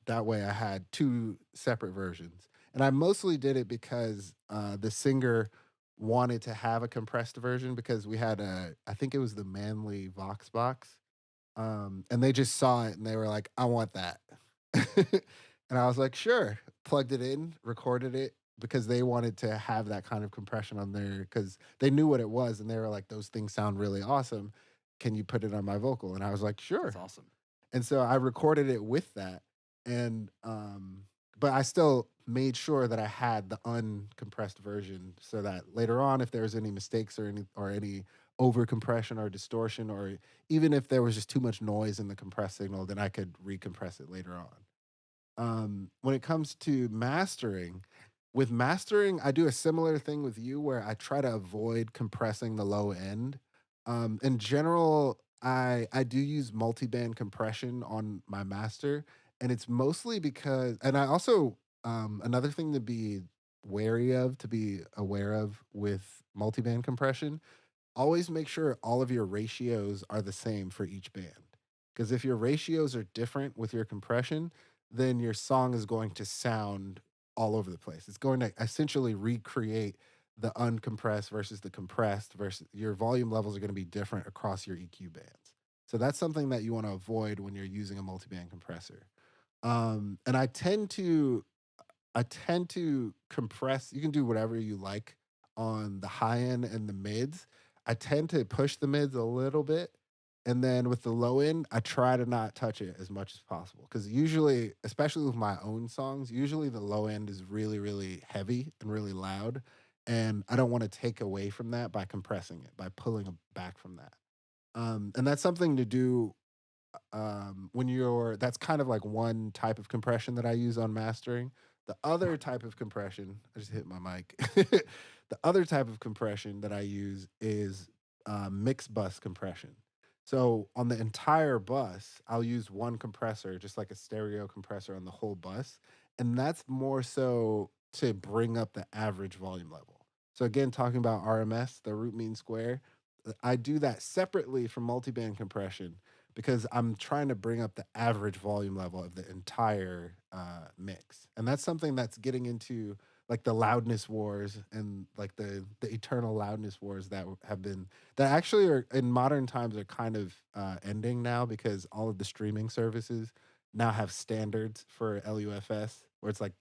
That way I had two separate versions. And I mostly did it because the singer wanted to have a compressed version because we had I think it was the Manly Vox box. And they just saw it and they were like, I want that. And I was like, sure. Plugged it in, recorded it because they wanted to have that kind of compression on there because they knew what it was and they were like, those things sound really awesome. Can you put it on my vocal? And I was like, That's sure. awesome. And so I recorded it with that, and, but I still made sure that I had the uncompressed version so that later on, if there was any mistakes or any over compression or distortion, or even if there was just too much noise in the compressed signal, then I could recompress it later on. When it comes to mastering, with mastering, I do a similar thing with you where I try to avoid compressing the low end. In general, I do use multi-band compression on my master, and it's mostly because, and I also another thing to be to be aware of with multi-band compression, always make sure all of your ratios are the same for each band. Because if your ratios are different with your compression, then your song is going to sound all over the place. It's going to essentially recreate the uncompressed versus the compressed versus your volume levels are going to be different across your EQ bands. So that's something that you want to avoid when you're using a multi-band compressor. And I tend to compress. You can do whatever you like on the high end and the mids. I tend to push the mids a little bit. And then with the low end, I try to not touch it as much as possible. Because usually, especially with my own songs, usually the low end is really, really heavy and really loud. and I don't want to take away from that by compressing it, by pulling back from that. And that's something to do when you're that's kind of like one type of compression that I use on mastering. The other type of compression, I just hit my mic. The other type of compression that I use is mix bus compression. So on the entire bus, I'll use one compressor, just like a stereo compressor on the whole bus. And that's more so to bring up the average volume level. So again, talking about RMS, the root mean square, I do that separately from multiband compression because I'm trying to bring up the average volume level of the entire mix, and that's something that's getting into like the loudness wars and like the eternal loudness wars that have been that actually are in modern times are kind of ending now because all of the streaming services now have standards for LUFS where it's like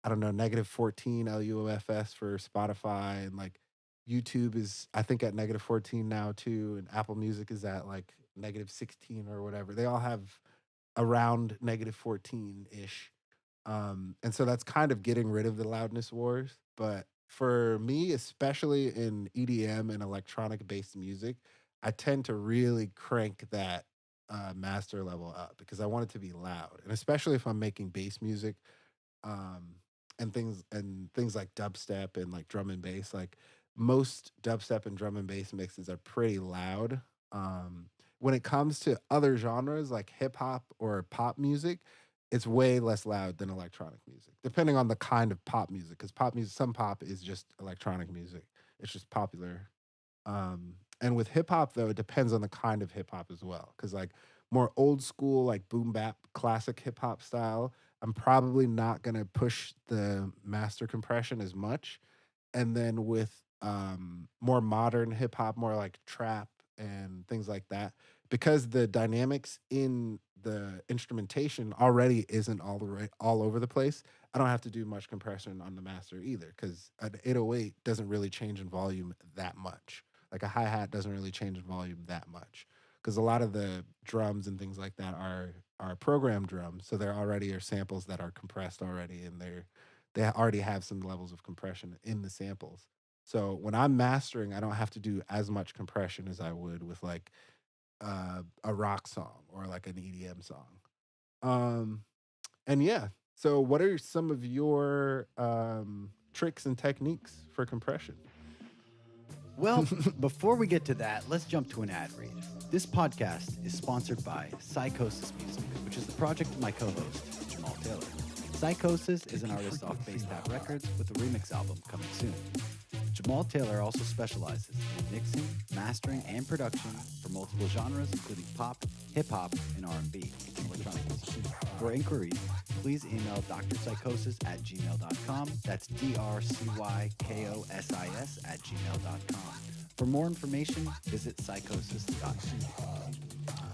I don't know -14 LUFS for Spotify and like YouTube is I think at -14 now too, and Apple Music is at like -16 or whatever. They all have around -14 ish. And so that's kind of getting rid of the loudness wars. But for me, especially in EDM and electronic based music, I tend to really crank that master level up because I want it to be loud. And especially if I'm making bass music, um, and things like dubstep and like drum and bass. Like most dubstep and drum and bass mixes are pretty loud. When it comes to other genres like hip hop or pop music, it's way less loud than electronic music, depending on the kind of pop music. Because pop music, some pop is just electronic music. It's just popular. And with hip hop though, it depends on the kind of hip hop as well. Because like more old school, like boom bap, classic hip hop style, I'm probably not gonna push the master compression as much. And then with more modern hip hop, more like trap and things like that, because the dynamics in the instrumentation already isn't all over the place. I don't have to do much compression on the master either, because an 808 doesn't really change in volume that much. Like a hi hat doesn't really change in volume that much, because a lot of the drums and things like that are programmed drums, so there already are samples that are compressed already, and they already have some levels of compression in the samples. So when I'm mastering, I don't have to do as much compression as I would with like a rock song or like an EDM song. Um, and yeah, so what are some of your tricks and techniques for compression? Well, before we get to that, let's jump to an ad read. This podcast is sponsored by Psychosis Music, which is the project of my co-host, Jamal Taylor. Psychosis is an artist off Bass Tap Records with a remix album coming soon. Jamal Taylor also specializes in mixing, mastering, and production for multiple genres, including pop, hip-hop, and R&B, and electronic music. For inquiries, please email drpsychosis@gmail.com. That's drcykosis@gmail.com. For more information, visit psychosis.com.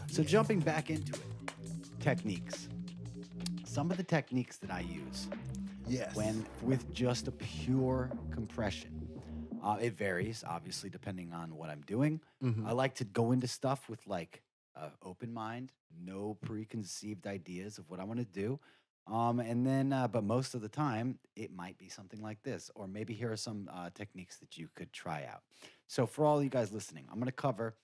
So jumping back into it, techniques. Some of the techniques that I use Yes. when with just a pure compression. It varies, obviously, depending on what I'm doing. Hmm. I like to go into stuff with like open mind, no preconceived ideas of what I want to do. And then, but most of the time, it might be something like this, or maybe here are some techniques that you could try out. So, for all you guys listening, I'm going to cover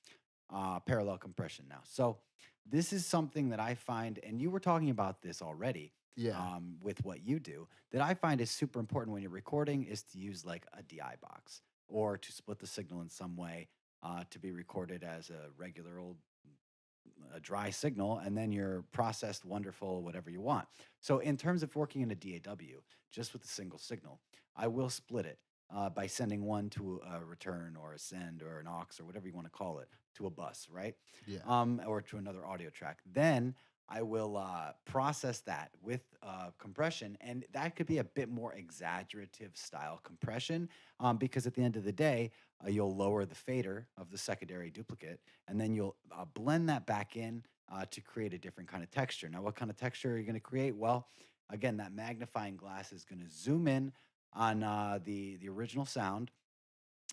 parallel compression now. So, this is something that I find, and you were talking about this already Yeah. with what you do, that I find is super important when you're recording is to use like a DI box or to split the signal in some way to be recorded as a regular old a dry signal, and then you're processed wonderful whatever you want. So in terms of working in a DAW just with a single signal, I will split it by sending one to a return or a send or an aux or whatever you want to call it to a bus, right? Yeah. Or to another audio track. Then I will process that with compression, and that could be a bit more exaggerative style compression because at the end of the day, you'll lower the fader of the secondary duplicate, and then you'll blend that back in to create a different kind of texture. Now, what kind of texture are you going to create? Well, again, that magnifying glass is going to zoom in on the original sound,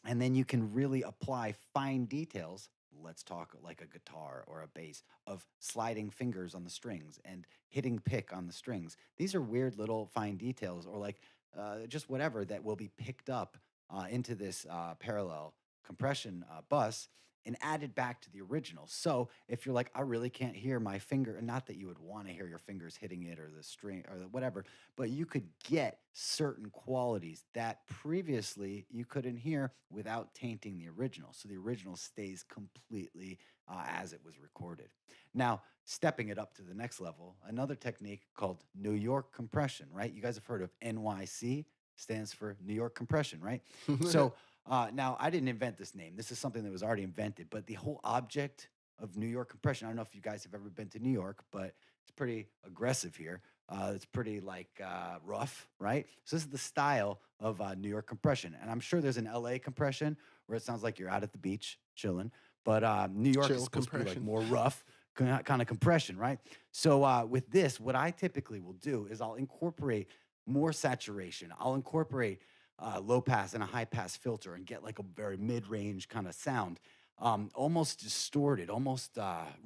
and then you can really apply fine details. Let's talk like a guitar or a bass of sliding fingers on the strings and hitting pick on the strings. These are weird little fine details, or like just whatever that will be picked up into this parallel compression bus and added back to the original. So if you're like, I really can't hear my finger, and not that you would want to hear your fingers hitting it or the string or whatever, but you could get certain qualities that previously you couldn't hear without tainting the original. So the original stays completely as it was recorded. Now, stepping it up to the next level, another technique called New York compression, right? You guys have heard of NYC, stands for New York compression, right? So now I didn't invent this name. This is something that was already invented, but the whole object of New York compression, I don't know if you guys have ever been to New York, but it's pretty aggressive here. It's pretty like rough, right? So this is the style of New York compression, and I'm sure there's an LA compression where it sounds like you're out at the beach chilling, but New York is Chill supposed to be like compression. more rough kind of compression, right? So with this, what I typically will do is I'll incorporate more saturation. I'll incorporate low pass and a high pass filter and get like a very mid range kind of sound, almost distorted, almost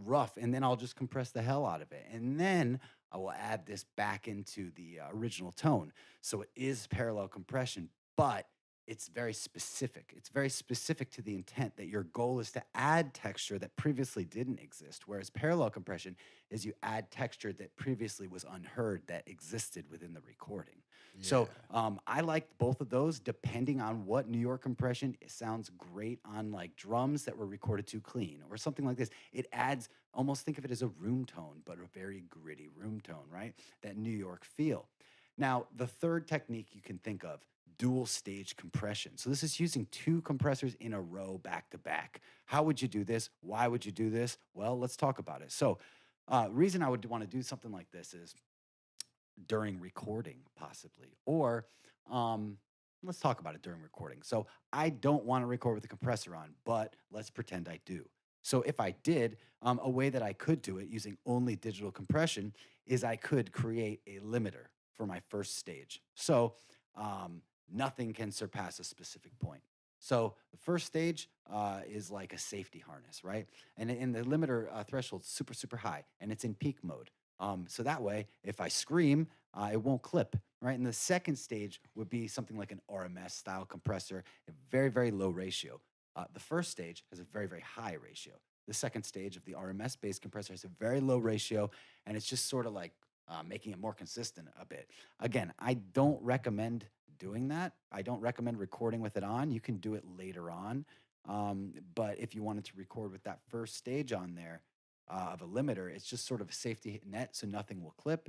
rough. And then I'll just compress the hell out of it. And then I will add this back into the original tone. So it is parallel compression, but it's very specific. It's very specific to the intent that your goal is to add texture that previously didn't exist. Whereas parallel compression is you add texture that previously was unheard that existed within the recording. So Yeah. I like both of those depending on what New York compression. It sounds great on like drums that were recorded too clean or something like this. It adds almost think of it as a room tone, but a very gritty room tone, right? That New York feel. Now, the third technique you can think of, dual stage compression. So this is using two compressors in a row back to back. How would you do this? Why would you do this? Well, let's talk about it. So, reason I would want to do something like this is during recording, possibly, or let's talk about it during recording. So, I don't want to record with the compressor on, but let's pretend I do. So, if I did, a way that I could do it using only digital compression is I could create a limiter for my first stage. So, nothing can surpass a specific point. So the first stage is like a safety harness, right? And the limiter threshold's super, super high, and it's in peak mode. So that way, if I scream, it won't clip, right? And the second stage would be something like an RMS style compressor, a very, very low ratio. The first stage has a very, very high ratio. The second stage of the RMS based compressor has a very low ratio, and it's just sort of like making it more consistent a bit. Again, I don't recommend doing that. I don't recommend recording with it on. You can do it later on. But if you wanted to record with that first stage on there of a limiter, it's just sort of a safety net so nothing will clip.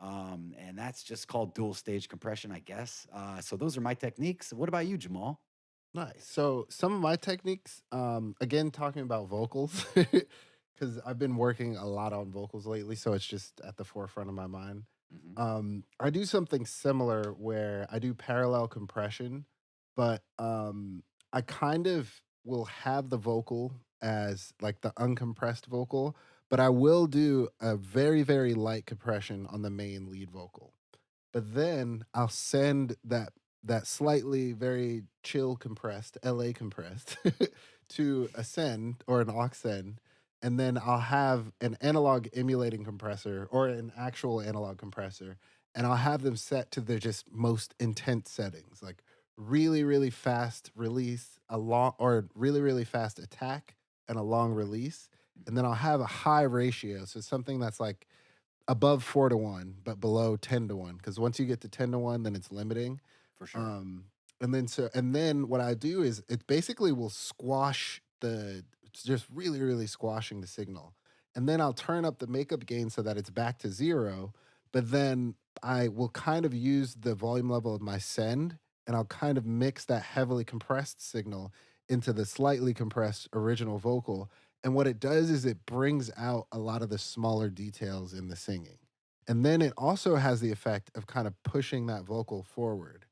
And that's just called dual stage compression, I guess. So those are my techniques. What about you, Jamal? Nice. So some of my techniques, again, talking about vocals, because I've been working a lot on vocals lately, so it's just at the forefront of my mind. Hmm. I do something similar where I do parallel compression, but I kind of will have the vocal as like the uncompressed vocal, but I will do a very, very light compression on the main lead vocal. But then I'll send that slightly very chill compressed, LA compressed to a send or an aux send, and then I'll have an analog emulating compressor or an actual analog compressor, and I'll have them set to their just most intense settings, like really, really fast release, a long or really, really fast attack and a long release. And then I'll have a high ratio. So something that's like above 4 to 1, but below 10 to 1. Because once you get to 10 to 1, then it's limiting. For sure. Um, and then what I do is it basically will squash it's just really, really squashing the signal. And then I'll turn up the makeup gain so that it's back to 0. But then I will kind of use the volume level of my send and I'll kind of mix that heavily compressed signal into the slightly compressed original vocal. And what it does is it brings out a lot of the smaller details in the singing. And then it also has the effect of kind of pushing that vocal forward,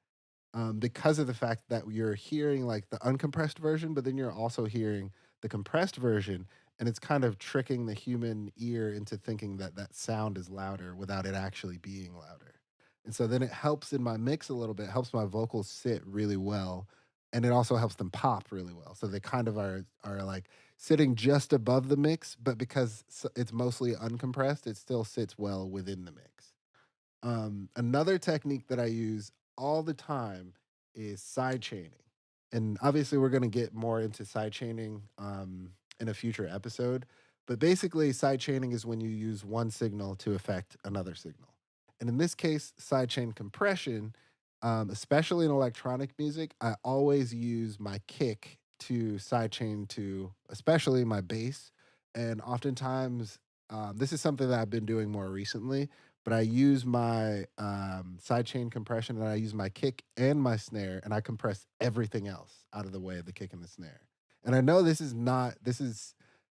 because of the fact that you're hearing like the uncompressed version, but then you're also hearing the compressed version, and it's kind of tricking the human ear into thinking that that sound is louder without it actually being louder. And so then it helps in my mix a little bit, helps my vocals sit really well, and it also helps them pop really well. So they kind of are like sitting just above the mix, but because it's mostly uncompressed, it still sits well within the mix. Another technique that I use all the time is side chaining. And obviously we're going to get more into sidechaining in a future episode. But basically, sidechaining is when you use one signal to affect another signal. And in this case, sidechain compression, especially in electronic music, I always use my kick to sidechain to, especially my bass. And oftentimes, this is something that I've been doing more recently, but I use my sidechain compression and I use my kick and my snare and I compress everything else out of the way of the kick and the snare. And I know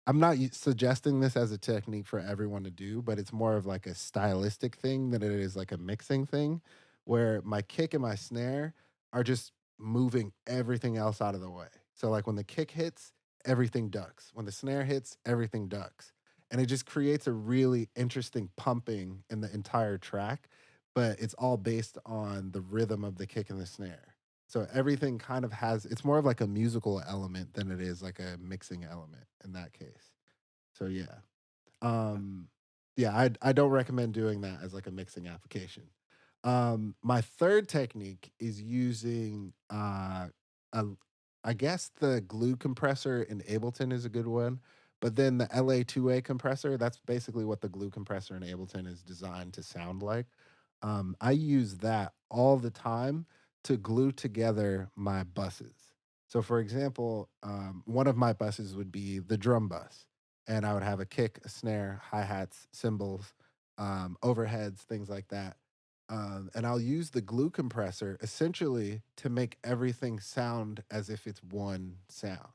I'm not suggesting this as a technique for everyone to do, but it's more of like a stylistic thing than it is like a mixing thing where my kick and my snare are just moving everything else out of the way. So like when the kick hits, everything ducks. When the snare hits, everything ducks. And it just creates a really interesting pumping in the entire track, but it's all based on the rhythm of the kick and the snare. So everything kind of has it's more of like a musical element than it is like a mixing element in that case. So yeah. Okay. Um yeah, I don't recommend doing that as like a mixing application. My third technique is using a, I guess the glue compressor in Ableton is a good one, but then the LA2A compressor, that's basically what the glue compressor in Ableton is designed to sound like. I use that all the time to glue together my buses. So, for example, one of my buses would be the drum bus, and I would have a kick, a snare, hi hats, cymbals, overheads, things like that. And I'll use the glue compressor essentially to make everything sound as if it's one sound.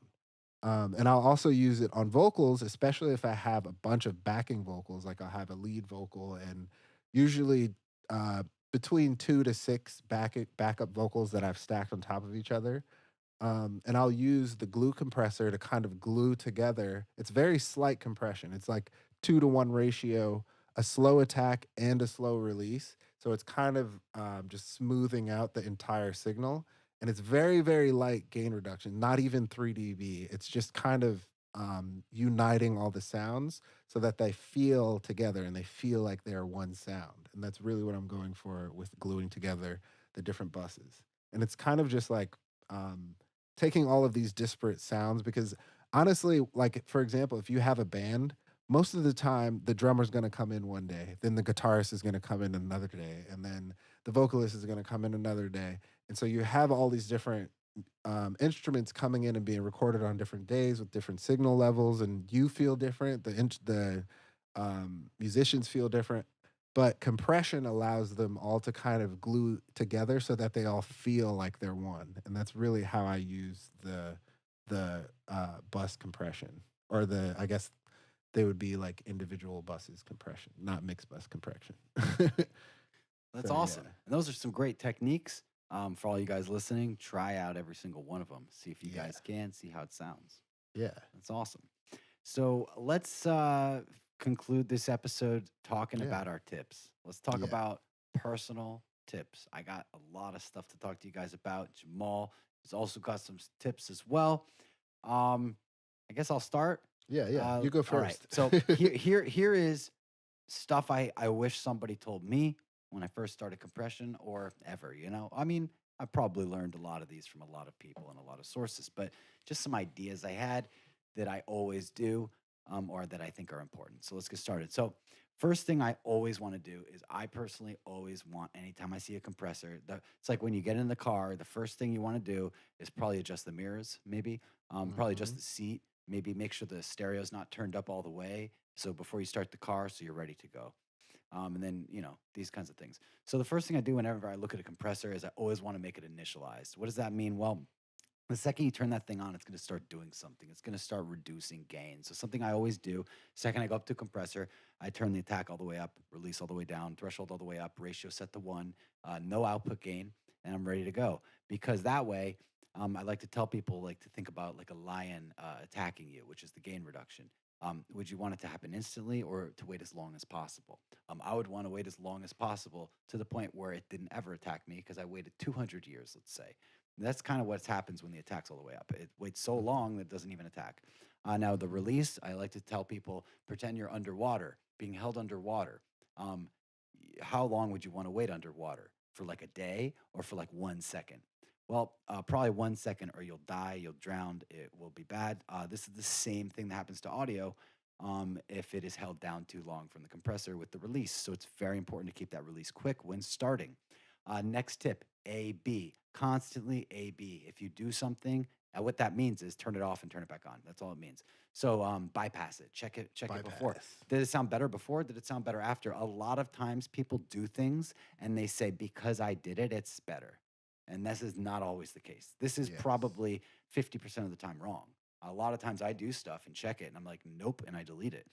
And I'll also use it on vocals, especially if I have a bunch of backing vocals, like I'll have a lead vocal and usually uh, between 2 to 6 backup vocals that I've stacked on top of each other. And I'll use the glue compressor to kind of glue together. It's very slight compression. It's like 2 to 1 ratio, a slow attack and a slow release. So it's kind of just smoothing out the entire signal. And it's very, very light gain reduction, not even 3 dB. It's just kind of uniting all the sounds so that they feel together and they feel like they're one sound. And that's really what I'm going for with gluing together the different buses. And it's kind of just like, um, taking all of these disparate sounds because honestly, like for example, if you have a band, most of the time the drummer's going to come in one day, then the guitarist is going to come in another day, and then the vocalist is going to come in another day. And so you have all these different instruments coming in and being recorded on different days with different signal levels, and you feel different. The musicians feel different, but compression allows them all to kind of glue together so that they all feel like they're one, and that's really how I use the bus compression, or I guess they would be like individual buses compression, not mixed bus compression. That's So yeah, awesome. And those are some great techniques for all you guys listening. Try out every single one of them. See if you yeah, guys can, see how it sounds. yeah, That's awesome. So let's conclude this episode talking yeah, about our tips. Let's talk yeah, about personal tips. I got a lot of stuff to talk to you guys about. Jamal has also got some tips as well. Um, I guess I'll start. yeah, yeah. You go All right. first. So here is stuff I wish somebody told me when I first started compression or ever, you know? I mean, I probably learned a lot of these from a lot of people and a lot of sources, but just some ideas I had that I always do or that I think are important. So let's get started. So, first thing I always want to do is I personally always want, anytime I see a compressor, it's like when you get in the car, the first thing you want to do is probably adjust the mirrors, maybe, probably adjust Hmm. the seat, maybe make sure the stereo's not turned up all the way. So before you start the car, so you're ready to go. And then, these kinds of things. So the first thing I do whenever I look at a compressor is I always want to make it initialized. What does that mean? Well, the second you turn that thing on, it's going to start doing something. It's going to start reducing gain. So something I always do, second I go up to compressor, I turn the attack all the way up, release all the way down, threshold all the way up, ratio set to 1, no output gain, and I'm ready to go. Because that way, I like to tell people like to think about like a lion attacking you, which is the gain reduction. Would you want it to happen instantly or to wait as long as possible? I would want to wait as long as possible to the point where it didn't ever attack me because I waited 200 years, let's say. That's kind of what happens when the attack's all the way up. It waits so long that it doesn't even attack. Now, the release, I like to tell people pretend you're underwater, being held underwater. Um, how long would you want to wait underwater? For like a day or for like 1 second? Well, probably 1 second or you'll die, you'll drown, it will be bad. This is the same thing that happens to audio if it is held down too long from the compressor with the release. So it's very important to keep that release quick when starting. Next tip, A B. Constantly A B. If you do something, what that means is turn it off and turn it back on. That's all it means. So bypass it. Check it before. Bypass. Did it sound better before? Did it sound better after? A lot of times people do things and they say, because I did it, it's better. And this is not always the case. This is Yes. probably 50% of the time wrong. A lot of times I do stuff and check it and I'm like, nope, and I delete it.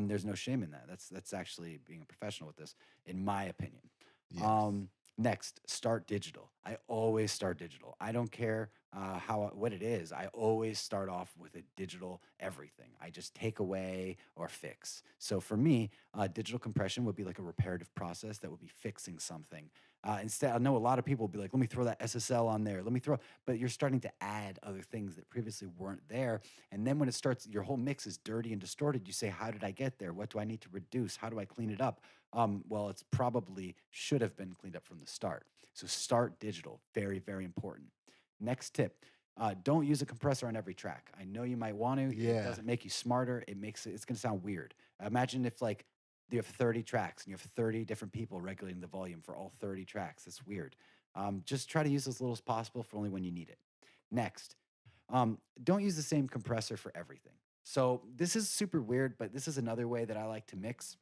There's no shame in that. That's actually being a professional with this, in my opinion. Yes. Next, start digital. I always start digital. I don't care what it is. I always start off with a digital everything. I just take away or fix. So for me, digital compression would be like a reparative process that would be fixing something. Instead, I know a lot of people will be like, let me throw that SSL on there. Let me throw, but you're starting to add other things that previously weren't there. And then when it starts, your whole mix is dirty and distorted. You say, how did I get there? What do I need to reduce? How do I clean it up? Well, it's probably should have been cleaned up from the start. So start digital, very, very important. Next tip. Don't use a compressor on every track. I know you might want to. It Yeah. doesn't make you smarter. It's going to sound weird. Imagine if like you have 30 tracks and you have 30 different people regulating the volume for all 30 tracks. That's weird. Just try to use as little as possible for only when you need it. Next, don't use the same compressor for everything. So this is super weird, but this is another way that I like to mix.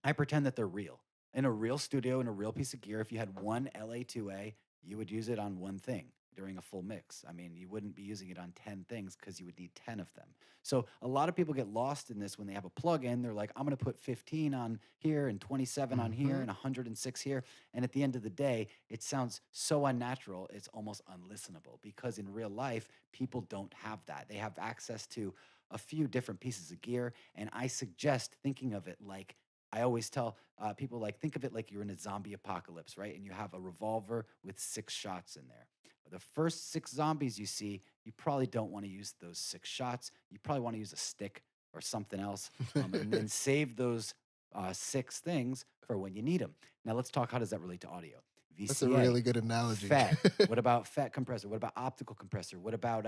I pretend that they're real. In a real studio, in a real piece of gear, if you had one LA2A, you would use it on one thing during a full mix. I mean, you wouldn't be using it on 10 things because you would need 10 of them. So a lot of people get lost in this when they have a plug-in. They're like, I'm going to put 15 on here and 27 on here Hmm. and 106 here. And at the end of the day, it sounds so unnatural, it's almost unlistenable because in real life, people don't have that. They have access to a few different pieces of gear. And I suggest thinking of it like I always tell people, like, think of it like you're in a zombie apocalypse, right? And you have a revolver with 6 shots in there. The first 6 zombies you see, you probably don't want to use those 6 shots. You probably want to use a stick or something else, and then save those 6 things for when you need them. Now let's talk. How does that relate to audio? That's a VCA, really good analogy. FET. What about FET compressor? What about optical compressor? What about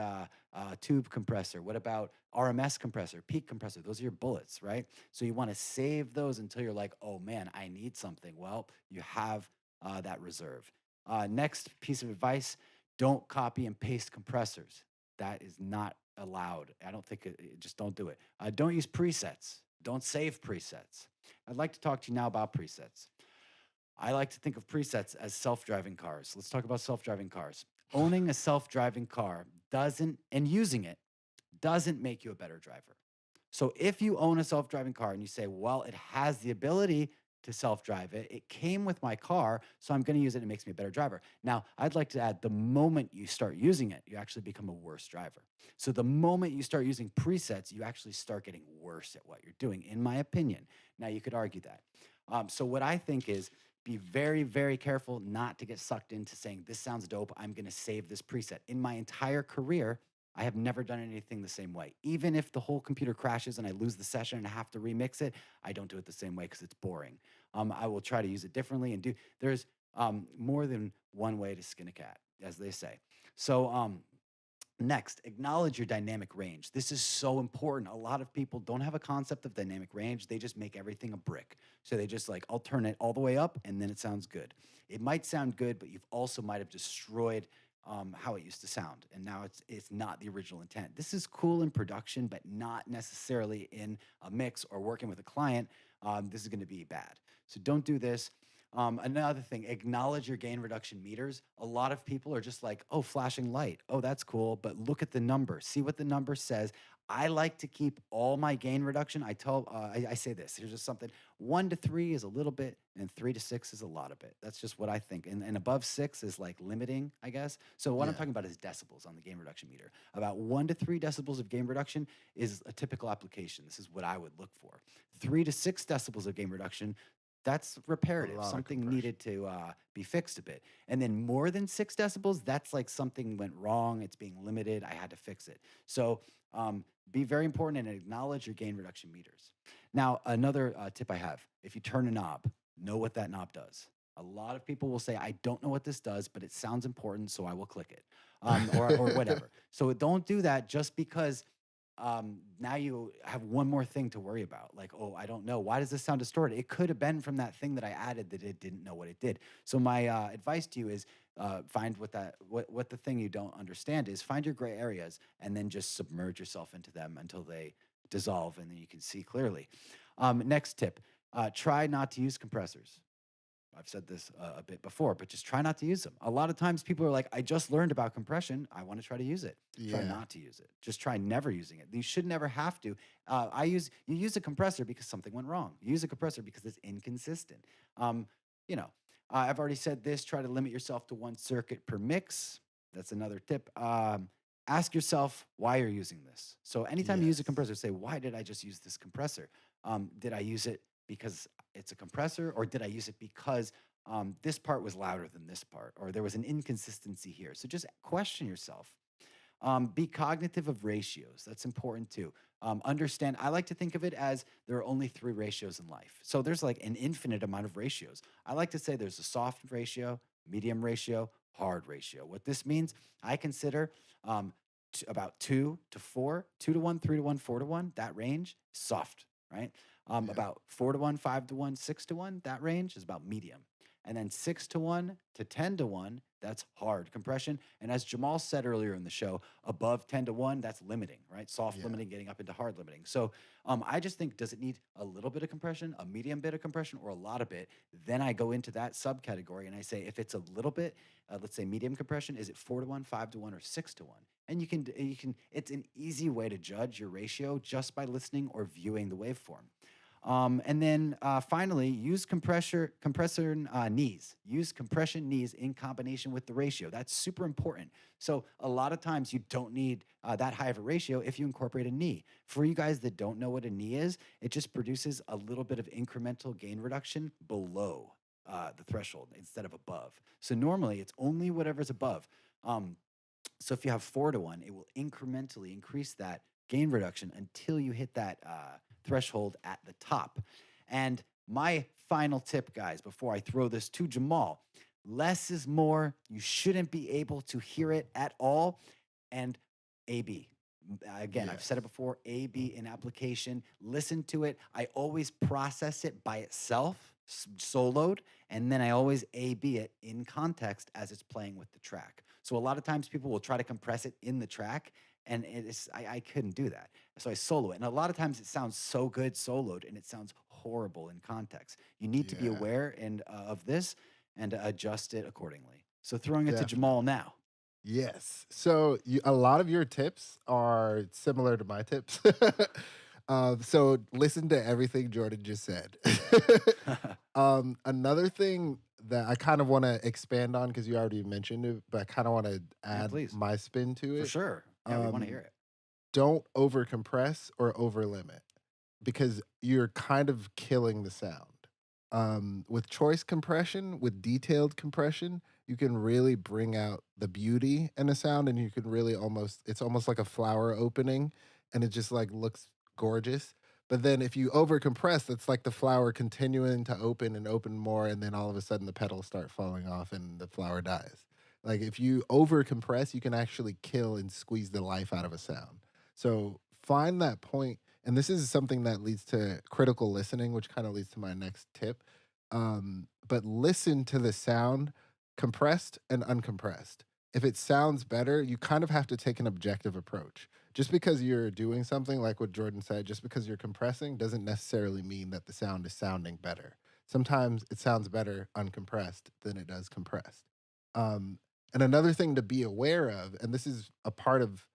tube compressor? What about RMS compressor, peak compressor? Those are your bullets, right? So you want to save those until you're like, oh man, I need something. Well, you have that reserve. Next piece of advice: don't copy and paste compressors. That is not allowed. I don't think just don't do it. Don't use presets. Don't save presets. I'd like to talk to you now about presets. I like to think of presets as self-driving cars. Let's talk about self-driving cars. Owning a self-driving car doesn't, and using it doesn't make you a better driver. So if you own a self-driving car and you say, well, it has the ability to self-drive it, it came with my car, so I'm going to use it. It makes me a better driver. Now, I'd like to add the moment you start using it, you actually become a worse driver. So the moment you start using presets, you actually start getting worse at what you're doing, in my opinion. Now, you could argue that. So what I think is be very, very careful not to get sucked into saying, this sounds dope, I'm going to save this preset. In my entire career, I have never done anything the same way. Even if the whole computer crashes and I lose the session and I have to remix it, I don't do it the same way because it's boring. I will try to use it differently and do. There's more than one way to skin a cat, as they say. So next, acknowledge your dynamic range. This is so important. A lot of people don't have a concept of dynamic range. They just make everything a brick. So they just like, I'll turn it all the way up and then it sounds good. It might sound good, but you've also might have destroyed how it used to sound. And now it's not the original intent. This is cool in production, but not necessarily in a mix or working with a client. This is going to be bad. So don't do this. Another thing, acknowledge your gain reduction meters. A lot of people are just like, oh, flashing light. Oh, that's cool. But look at the number. See what the number says. I like to keep all my gain reduction. I say this. Here's just something. 1 to 3 is a little bit, and 3 to 6 is a lot of it. That's just what I think. And above 6 is like limiting, I guess. So what I'm Yeah. talking about is decibels on the gain reduction meter. About 1 to 3 decibels of gain reduction is a typical application. This is what I would look for. 3 to 6 decibels of gain reduction, that's A reparative. lot of Something compression. needed to be fixed a bit. And then more than 6 decibels, that's like something went wrong. It's being limited. I had to fix it. So be very important and acknowledge your gain reduction meters. Now, another tip I have: if you turn a knob, know what that knob does. A lot of people will say, I don't know what this does, but it sounds important, so I will click it, or whatever. So don't do that just because now you have one more thing to worry about. Like, oh, I don't know. Why does this sound distorted? It could have been from that thing that I added that it didn't know what it did. So my advice to you is find what the thing you don't understand is. Find your gray areas and then just submerge yourself into them until they dissolve, and then you can see clearly. Next tip: try not to use compressors. I've said this a bit before, but just try not to use them. A lot of times people are like, I just learned about compression. I want to try to use it. Try Yeah. not to use it. Just try never using it. You should never have to. You use a compressor because something went wrong. You use a compressor because it's inconsistent. Um, you know, I've already said this, try to limit yourself to one circuit per mix. That's another tip. Ask yourself why you're using this. So anytime you use a Yes. compressor, say, why did I just use this compressor? Did I use it because it's a compressor, or did I use it because this part was louder than this part, or there was an inconsistency here? So just question yourself. Be cognitive of ratios. That's important too. Understand, I like to think of it as there are only three ratios in life. So there's like an infinite amount of ratios. I like to say there's a soft ratio, medium ratio, hard ratio. What this means, I consider about 2 to 4, 2 to 1, 3 to 1, 4 to 1, that range, soft, right? Yeah. About 4 to 1, 5 to 1, 6 to 1, that range is about medium. And then 6 to 1 to 10 to 1, that's hard compression. And as Jamal said earlier in the show, above 10 to 1, that's limiting, right? Soft Yeah. limiting, getting up into hard limiting. So I just think, does it need a little bit of compression, a medium bit of compression, or a lot of it? Then I go into that subcategory and I say, if it's a little bit, let's say medium compression, is it 4 to 1, 5 to 1, or 6 to 1? And it's an easy way to judge your ratio just by listening or viewing the waveform. And then finally, use compressor knees. Use compression knees in combination with the ratio. That's super important. So a lot of times you don't need that high of a ratio if you incorporate a knee. For you guys that don't know what a knee is, it just produces a little bit of incremental gain reduction below the threshold instead of above. So normally it's only whatever's above. Um, so if you have 4 to 1, it will incrementally increase that gain reduction until you hit that threshold at the top. And my final tip, guys, before I throw this to Jamal, less is more. You shouldn't be able to hear it at all. And AB. Again, I've said it Yes. before, AB in application. Listen to it. I always process it by itself, soloed, and then I always AB it in context as it's playing with the track. So a lot of times people will try to compress it in the track, and I couldn't do that. So I solo it. And a lot of times it sounds so good soloed and it sounds horrible in context. You need to be Yeah. aware of this and adjust it accordingly. So throwing it to Jamal Definitely. now. Yes. So a lot of your tips are similar to my tips. So listen to everything Jordan just said. Another thing that I kind of want to expand on because you already mentioned it, but I kind of want to Yeah, add please. my spin to For it. sure. Yeah, we want to hear Um, it. don't over compress or over limit because you're kind of killing the sound. With choice compression, with detailed compression, you can really bring out the beauty in a sound, and you can really it's almost like a flower opening, and it just like looks gorgeous. But then if you over compress, it's like the flower continuing to open and open more, and then all of a sudden the petals start falling off and the flower dies. Like if you over compress, you can actually kill and squeeze the life out of a sound. So find that point, and this is something that leads to critical listening, which kind of leads to my next tip. But listen to the sound compressed and uncompressed. If it sounds better, you kind of have to take an objective approach. Just because you're doing something like what Jordan said, just because you're compressing doesn't necessarily mean that the sound is sounding better. Sometimes it sounds better uncompressed than it does compressed. Um, and another thing to be aware of, and this is a part of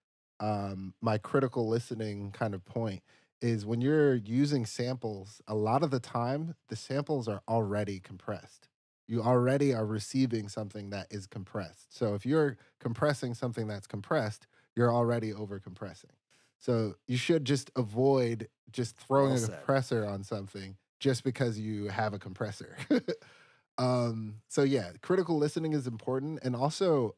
my critical listening kind of point, is when you're using samples, a lot of the time the samples are already compressed. You already are receiving something that is compressed. So if you're compressing something that's compressed, you're already over compressing. So you should just avoid just throwing Well a said. compressor on something just because you have a compressor. So yeah, critical listening is important, and also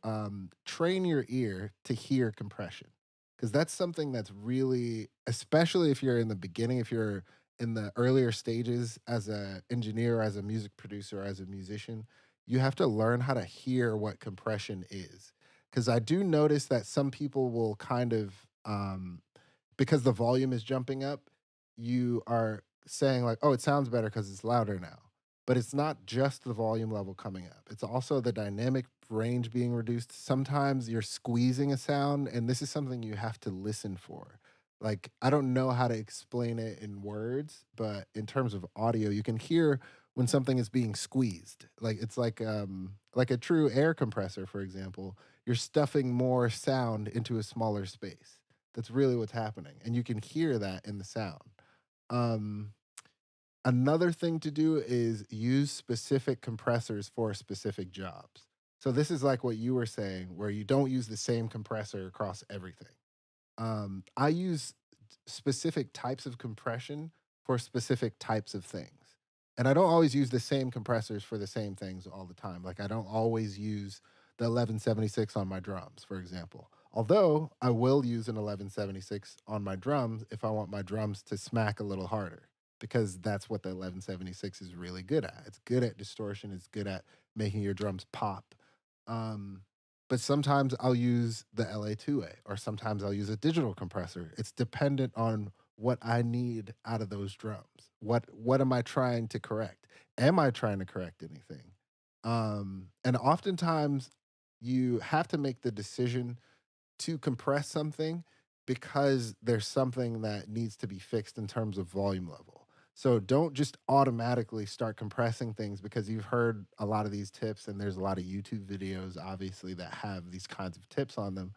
train your ear to hear compression because that's something that's really, especially if you're in the beginning, if you're in the earlier stages as a engineer, as a music producer, as a musician, you have to learn how to hear what compression is. Because I do notice that some people will kind of, because the volume is jumping up, you are saying like, "Oh, it sounds better because it's louder now." But it's not just the volume level coming up. It's also the dynamic range being reduced. Sometimes you're squeezing a sound, and this is something you have to listen for. Like, I don't know how to explain it in words, but in terms of audio, you can hear when something is being squeezed. Like it's like a true air compressor, for example. You're stuffing more sound into a smaller space. That's really what's happening. And you can hear that in the sound. Um, Another thing to do is use specific compressors for specific jobs. So this is like what you were saying, where you don't use the same compressor across everything. I use specific types of compression for specific types of things. And I don't always use the same compressors for the same things all the time. Like I don't always use the 1176 on my drums, for example. Although I will use an 1176 on my drums if I want my drums to smack a little harder, because that's what the 1176 is really good at. It's good at distortion, it's good at making your drums pop. Um, but sometimes I'll use the LA2A, or sometimes I'll use a digital compressor. It's dependent on what I need out of those drums. What am I trying to correct? Am I trying to correct anything? And oftentimes you have to make the decision to compress something because there's something that needs to be fixed in terms of volume level. So don't just automatically start compressing things because you've heard a lot of these tips, and there's a lot of YouTube videos obviously that have these kinds of tips on them.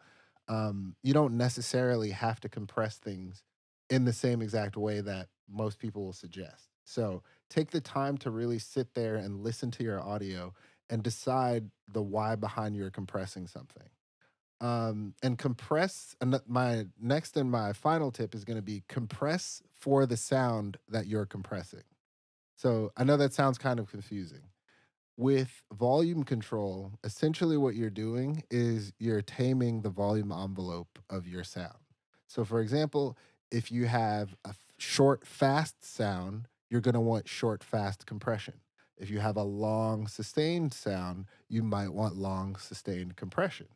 You don't necessarily have to compress things in the same exact way that most people will suggest. So take the time to really sit there and listen to your audio and decide the why behind your compressing something. And compress, and my next and my final tip is going to be compress for the sound that you're compressing. So I know that sounds kind of confusing. With volume control, essentially what you're doing is you're taming the volume envelope of your sound. So, for example, if you have a short, fast sound, you're going to want short, fast compression. If you have a long, sustained sound, you might want long, sustained compression.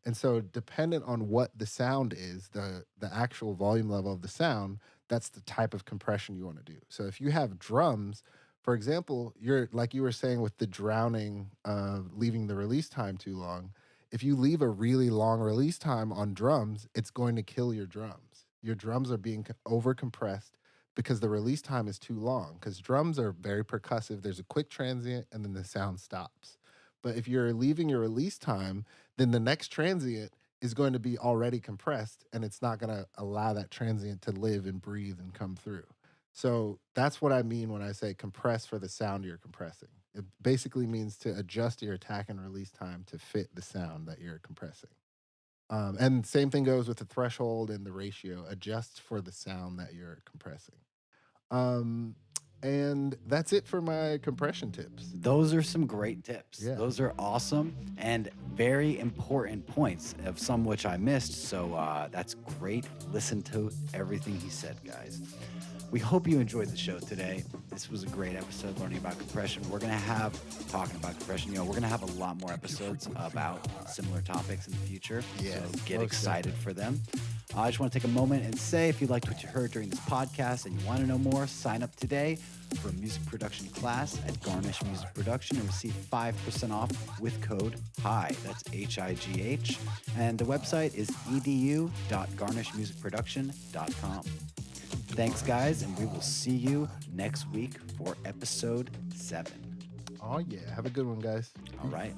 And so, dependent on what the sound is, the actual volume level of the sound, that's the type of compression you want to do. So, if you have drums, for example, you're like you were saying with the drowning, leaving the release time too long. If you leave a really long release time on drums, it's going to kill your drums. Your drums are being over compressed because the release time is too long. Because drums are very percussive. There's a quick transient and then the sound stops. But if you're leaving your release time, then the next transient is going to be already compressed, and it's not going to allow that transient to live and breathe and come through. So that's what I mean when I say compress for the sound you're compressing. It basically means to adjust your attack and release time to fit the sound that you're compressing. And same thing goes with the threshold and the ratio. Adjust for the sound that you're compressing. Um, and that's it for my compression tips. Those are some great tips. Yeah. Those are awesome and very important points, of some which I missed. So that's great. Listen to everything he said, guys. We hope you enjoyed the show today. This was a great episode learning about compression. We're going to have, talking about compression, we're going to have a lot more episodes about similar topics in the future. Yes, so get most excited for them. I just want to take a moment and say, if you liked what you heard during this podcast and you want to know more, sign up today for a music production class at Garnish Music Production and receive 5% off with code HIGH. That's HIGH. And the website is edu.garnishmusicproduction.com. Thanks, guys, and we will see you next week for episode 7. Oh, yeah. Have a good one, guys. All right.